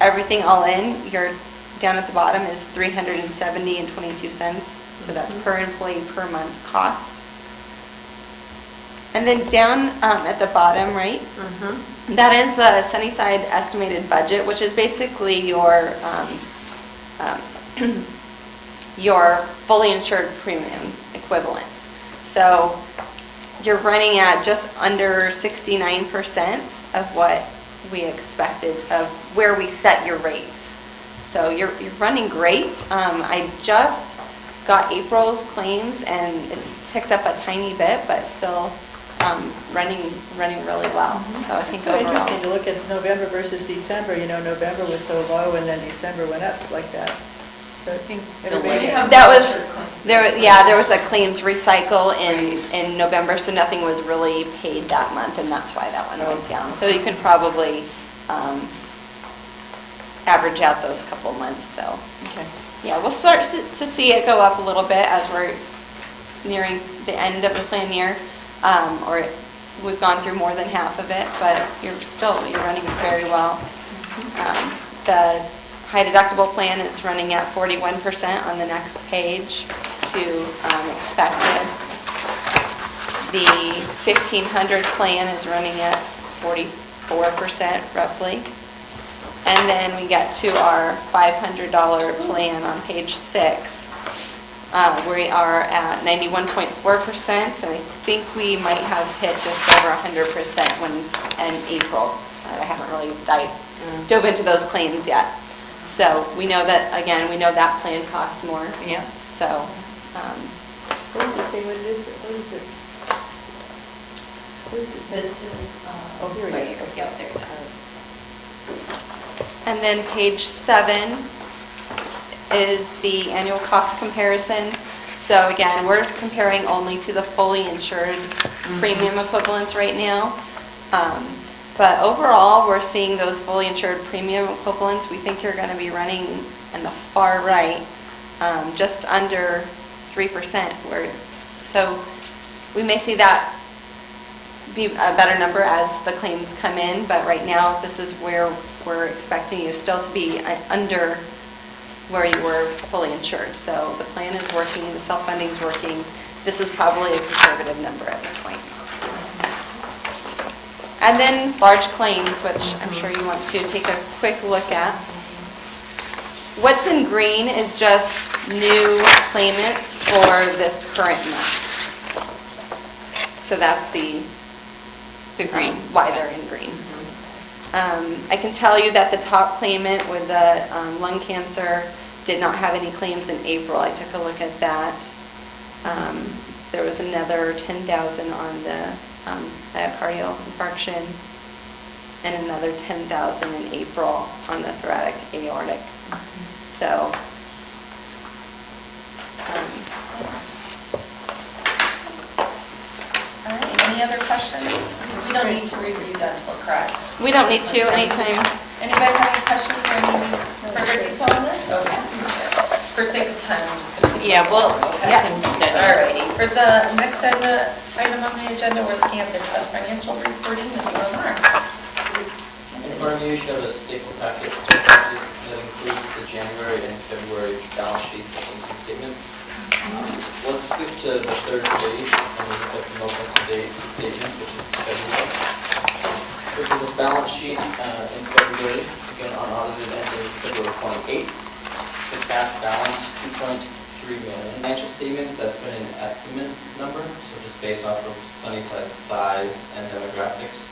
everything all in, you're down at the bottom is $370.22. So that's per employee per month cost. And then down at the bottom, right? That is the Sunnyside estimated budget, which is basically your your fully insured premium equivalents. So you're running at just under 69% of what we expected of where we set your rates. So you're running great. I just got April's claims and it's ticked up a tiny bit, but still running really well. So I think It's so overall. interesting to look at November versus December. You know, November was so low and then December went up like that. So I think everybody. That was, there was a claims recycle in November, so nothing was really paid that month, and that's why that one went down. So you can probably average out those couple months, so. Okay. Yeah, we'll start to see it go up a little bit as we're nearing the end of the plan year, or we've gone through more than half of it, but you're running very well. The high deductible plan is running at 41% on the next page to expected. The 1500 plan is running at 44% roughly. And then we get to our $500 plan on page 6. We are at 91.4%, so I think we might have hit just over 100% in April. I haven't really dove into those claims yet. So we know that, again, we know that plan costs more. Yeah. So, What does it say what it is? What is it? What is it? This is, Oh, here it right is. here. Yeah, there it is. and then page 7 is the annual cost comparison. So again, we're comparing only to the fully insured premium equivalents right now. But overall, we're seeing those fully insured premium equivalents. We think you're going to be running in the far right, just under 3%. We're So we may see that be a better number as the claims come in, but right now, this is where we're expecting you still to be under where you were fully insured. So the plan is working, the self-funding is working. This is probably a conservative number at this point. And then large claims, which I'm sure you want to take a quick look at. What's in green is just new claimants for this current month. So that's the green, why they're in green. I can tell you that the top claimant with the lung cancer did not have any claims in April. I took a look at that. There was another 10,000 on the myocardial infarction and another 10,000 in April on the thoracic aortic. So, All right, any other questions? We don't need to review dental, correct? we don't need to anytime. Anybody have any questions or any further detail on this? Okay. For sake of time, I'm just going to. Yeah, well, Yeah. All righty. For the next item on the agenda, we're looking at the trust financial reporting with UMR. In front of you, you should have a staple packet that includes the January and February balance sheets and income statements. Let's skip to the third page and look at the most up-to-date statements, which is February. So for the balance sheet in February, again unaudited ending February 28th, the cash balance 2.3 million. Financial statements, that's been an estimate number, so just based off of Sunnyside's size and demographics.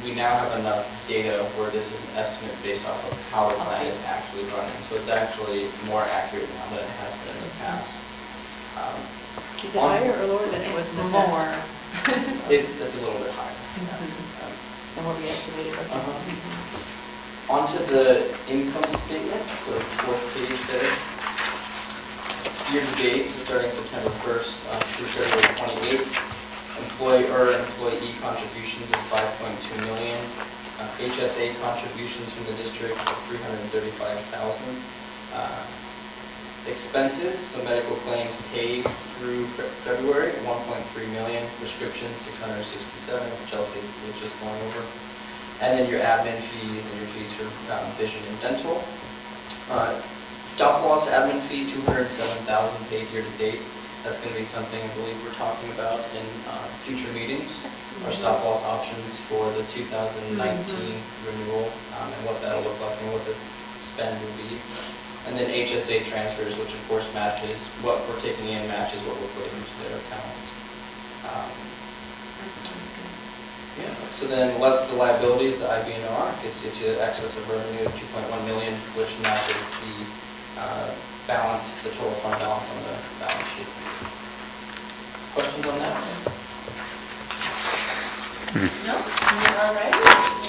We now have enough data where this is an estimate based off of how the plan is actually running. So it's actually more accurate now than it has been in the past. Is it higher or lower than it was in the past? More It's a little bit higher. than what we estimated. Onto the income statement, so fourth page there. Year to date, so starting September 1st through February 28th, employee contributions of 5.2 million, HSA contributions from the district of 335,000. Expenses, so medical claims paid through February, 1.3 million, prescriptions 667, which Chelsea was just going over. And then your admin fees and your fees for vision and dental. Stop loss admin fee, 207,000 paid year to date. That's going to be something I believe we're talking about in future meetings. Our stop loss options for the 2019 renewal and what that'll look like and what the spend will be. And then HSA transfers, which of course matches what we're taking in, matches what we're putting into their accounts. So then less the liabilities, the IBNR, gets you to excess of revenue of 2.1 million, which matches the balance, the total fund balance on the balance sheet. Questions on that? No? All right.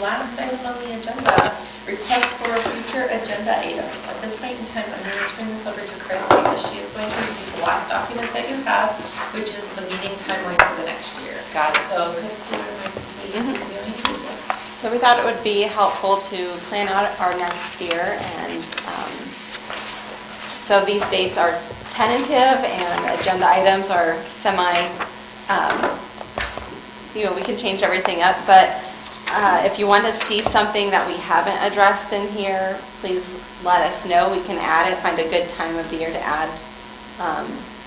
Last item on the agenda, request for future agenda items. At this point in time, I'm going to turn this over to Chris because she is going to review the last document that you have, which is the meeting timeline for the next year. Got it. So Chris, do you mind reviewing? So we thought it would be helpful to plan out our next year, and so these dates are tentative and agenda items are we can change everything up, but if you want to see something that we haven't addressed in here, please let us know. We can add it, find a good time of the year to add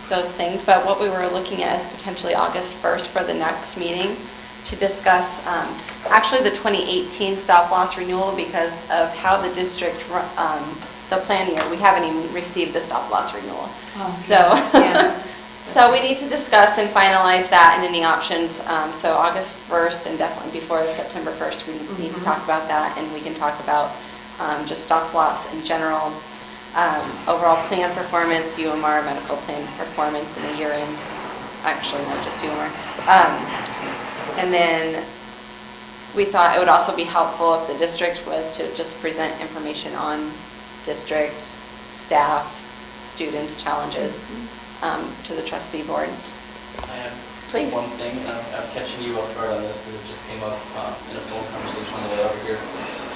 those things. But what we were looking at is potentially August 1st for the next meeting to discuss actually the 2018 stop loss renewal because of how the district, the plan year, we haven't even received the stop loss renewal. So we need to discuss and finalize that and any options. So August 1st and definitely before September 1st, we need to talk about that, and we can talk about just stop loss in general, overall plan performance, UMR medical plan performance in the year end, actually not just UMR. And then we thought it would also be helpful if the district was to just present information on district, staff, students' challenges to the trustee board. I have Please. one thing, I'm catching you off guard on this because it just came up in a phone conversation on the way over here.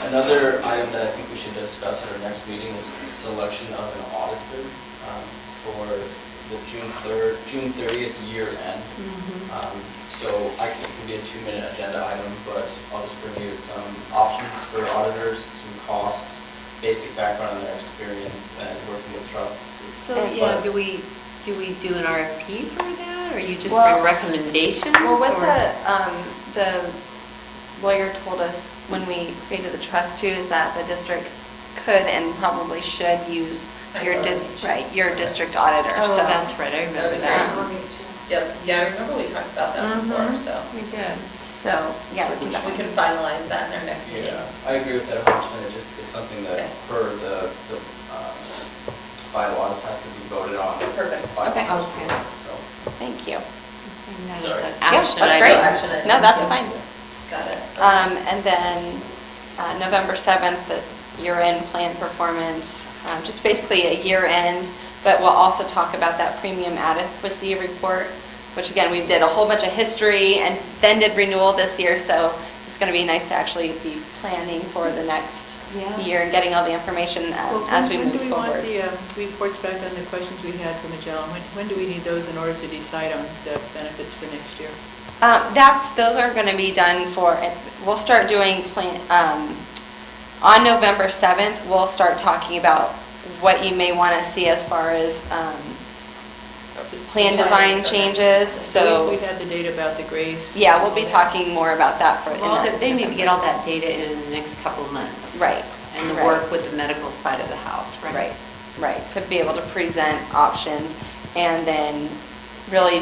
Another item that I think we should discuss at our next meeting is the selection of an auditor for the June 30th year end. So it can be a 2-minute agenda item, but I'll just bring you some options for auditors, some costs, basic background on their experience and working with trusts. So, yeah, do we do an RFP for that, or you just Well- bring recommendations? Well, what or- the lawyer told us when we created the trust too, is that the district could and probably should use your district auditor. Oh, So that's right, I remember That'd be that. great. Yep, yeah, I remember we talked about that before, so We did. So, yeah, we we can can finalize that in our next meeting. Yeah, I agree with that 100%. It's something that Okay. per the bylaws has to be voted on. Perfect. by Okay. council, Okay. So, Thank you. And that is Sorry. an Yeah, action that's item. great. Action item. No, that's Yeah. fine. Got it. And then November 7th, the year-end plan performance, just basically a year-end, but we'll also talk about that premium adequacy report, which again, we did a whole bunch of history and then did renewal this year, so it's going to be nice to actually be planning for the next Yeah. year and getting all the information Well, as we when move do we want forward. the reports back on the questions we had from Magellan? When do we need those in order to decide on the benefits for next year? Those are going to be done we'll start doing on November 7th, we'll start talking about what you may want to see as far as plan design changes, so, We'd have the data about the grace. yeah, we'll be talking more about that for, Well, they need to get all that data in the next couple of months. right, And the right. work with the medical side of the house, right? right, to be able to present options, and then really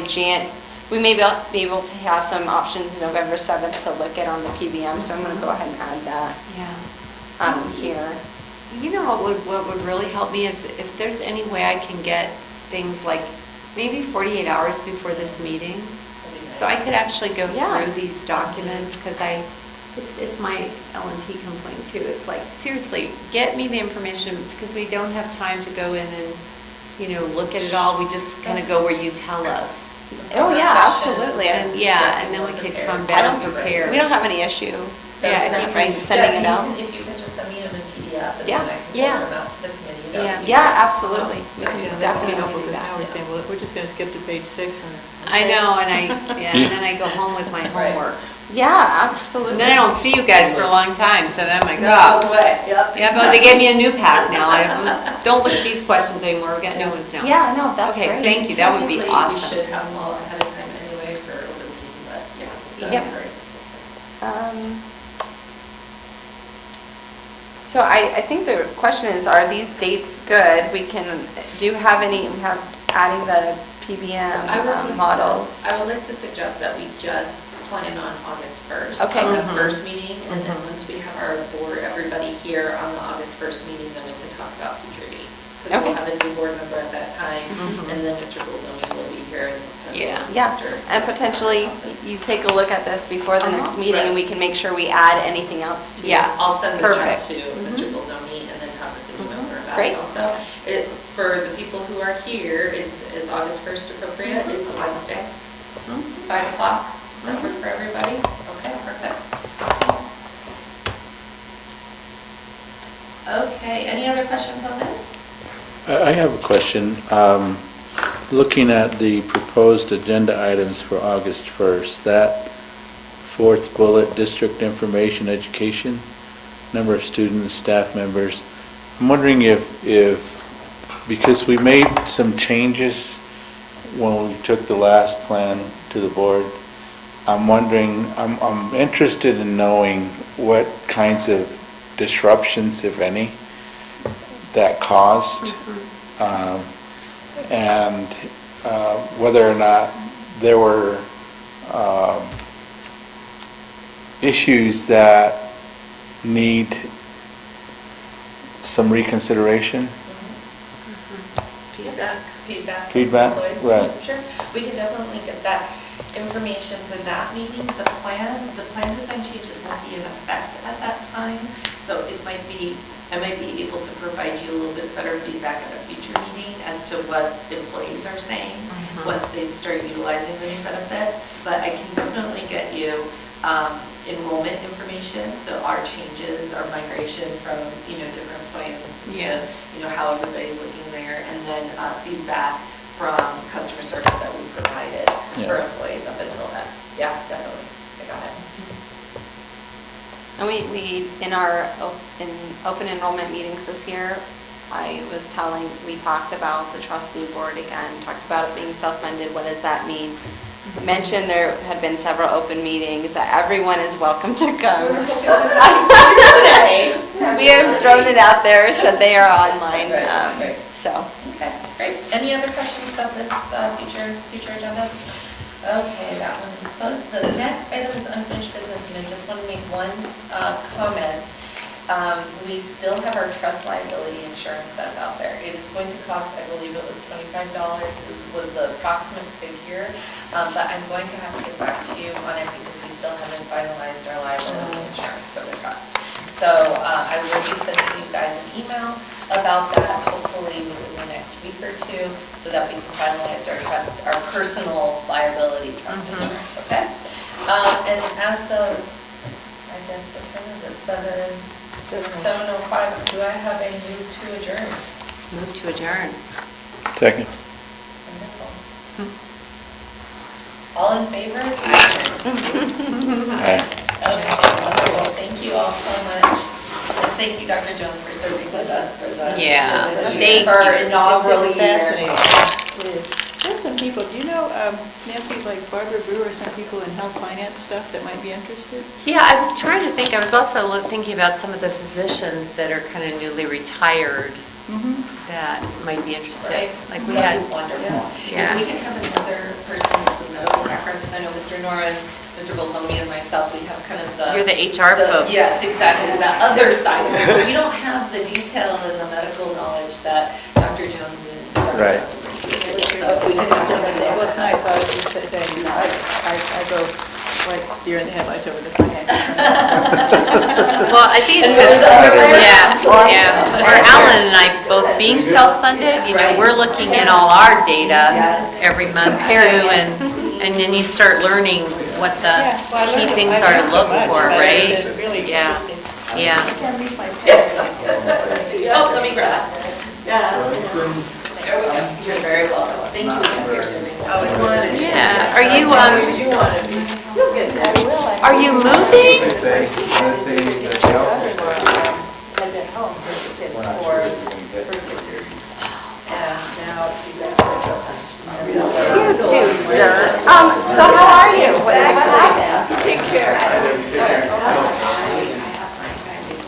we may be able to have some options November 7th to look at on the PBM, so I'm going to go ahead and add that Yeah. here. You know what would really help me is if there's any way I can get things like maybe 48 hours before this meeting, so I could actually go Yeah. through these documents, because it's my L&T complaint too. It's like, seriously, get me the information, because we don't have time to go in and, look at it all. We just kind of go where you tell us. Oh, yeah, absolutely. And, yeah, and then we could come I back don't, prepared. we don't have any issue. Yeah, if you Right, can- sending it out. If you can just send me them in PDF, and Yeah. then I can Yeah. forward them out to the committee. that Yeah. would be Yeah, great. absolutely. We can Yeah, that would be definitely helpful, do because that. now we're saying, well, we're just going to skip to page 6 and. I know, and then I go home with my Right. homework. Yeah, absolutely. And then I don't see you guys for a long time, so then I'm like, That oh. goes away, yep. Yeah, but they gave me a new pack now. Don't look at these questions anymore, we got new ones now. Yeah, no, that's Okay, great. thank you, that would be Technically, awesome. we should have them all ahead of time anyway for open meeting, but yeah, that'd Yep. be great. So I think the question is, are these dates good? We have adding the PBM models. I would like to suggest that we just plan on August 1st. Okay. On the Mhm. first meeting, and then once we have our board, everybody here on the August 1st meeting, then we can talk about future dates. Because we'll Okay. have a new board member at that time, Mhm. and then Mr. Bolzoni will be here as the Yeah. president. Yeah, Mr. and potentially you take a look at this before the next meeting, and we can make sure we add anything else to it. Yeah. I'll send this out Perfect. to Mr. Bolzoni and then talk with the new member about Great. it also. For the people who are here, is August 1st appropriate? It's a Wednesday, 5 o'clock. Does that work for everybody? Okay, perfect. Okay, any other questions on this? I have a question. Looking at the proposed agenda items for August 1st, that fourth bullet, district information education, number of students, staff members, I'm wondering if, because we made some changes when we took the last plan to the board, I'm wondering, I'm interested in knowing what kinds of disruptions, if any, that caused, and whether or not there were issues that need some reconsideration. Feedback. Feedback, from employees. right. Sure, we can definitely get that information for that meeting. The plan design changes won't be in effect at that time, so I might be able to provide you a little bit better feedback at a future meeting as to what employees are saying once they've started utilizing the new benefit. But I can definitely get you enrollment information, so our changes, our migration from, different plans to, Yeah. how everybody's looking there, and then feedback from in our open enrollment meetings this year, we talked about the trustee board again, talked about it being self-funded, what does that mean? Mentioned there had been several open meetings, that everyone is welcome to come. We have thrown it out there, so they are online, so. Okay, great. Any other questions about this future agenda? Okay, that one is closed. The next item is unfinished business, and I just want to make one comment. We still have our trust liability insurance that's out there. It is going to cost, I believe it was $25, was the approximate figure, but I'm going to have to get back to you on it because we still haven't finalized our liability insurance for the trust. So I will be sending you guys an email about that, hopefully within the next week or two, so that we can finalize our trust, our personal liability trust insurance, okay? And as of, I guess, what time is it, 7:05, do I have a move to adjourn? Move to adjourn. Second. Wonderful. All in favor? Aye. Okay, wonderful. Thank you all so much. And thank you, Dr. Jones, for serving with us for the Yeah, for thank our you. inaugural It's year. fascinating. It is. There's some people, do you know, Nancy, like Barbara Brewer, some people in health finance stuff that might be interested? Yeah, I was trying to think, I was also thinking about some of the physicians that are kind of newly retired that might be interested. Right. Like we had, That'd be wonderful. Yeah. If we can have another person with a medical background, because I know Mr. Norris, Mr. Bolzomi, and myself, we have kind of the... you're the HR folks. Yes, exactly, the other side of it. But we don't have the detail and the medical knowledge that Dr. Jones and Dr. Right. Johnson brings to the table. So if we could have somebody there. Well, it's nice, I was just saying, you know, I go like deer in the headlights over the finance. Well, I think it's And good. those other ones? Yeah. Or Alan and I both being self-funded, you know, we're looking in all our data every month too, and then you start learning what the key things are to look for, right? Yeah, yeah. Oh, let me grab that. Yeah. There we go. You're very welcome. Thank you again for your service. Yeah, are you moving? I've been home for the kids for first 6 years. And now she's back. You too, sir. So how are you? What happened? Take care.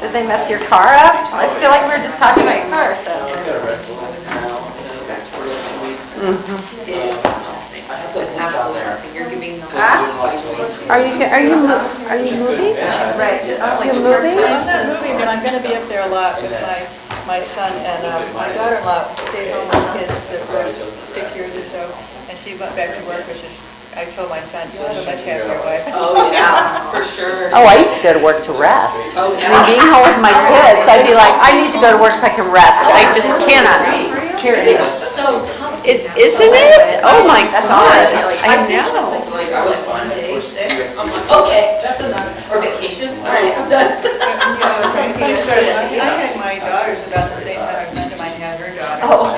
Did they mess your car up? I feel like we were just talking about your car, so. It is fantastic. It's an absolute blessing. You're giving them. Are you moving? Right. You're moving? I'm not moving, but I'm going to be up there a lot with my son, and my daughter-in-law stayed home with the kids the first 6 years or so, and she went back to work, which is, I told my son, you'll have a much happier wife. Oh, yeah, for sure. Oh, I used to go to work to rest. Oh, I mean, being home with my kids, I'd be like, I need to go to work so I can rest. I just cannot. It's so tough. Isn't it? Oh my gosh, I know. Like, I was fine at day 6. I'm like, okay, that's enough. Or vacation, all right, I'm done. I had my daughters about the same time a friend of mine had her daughter. Oh.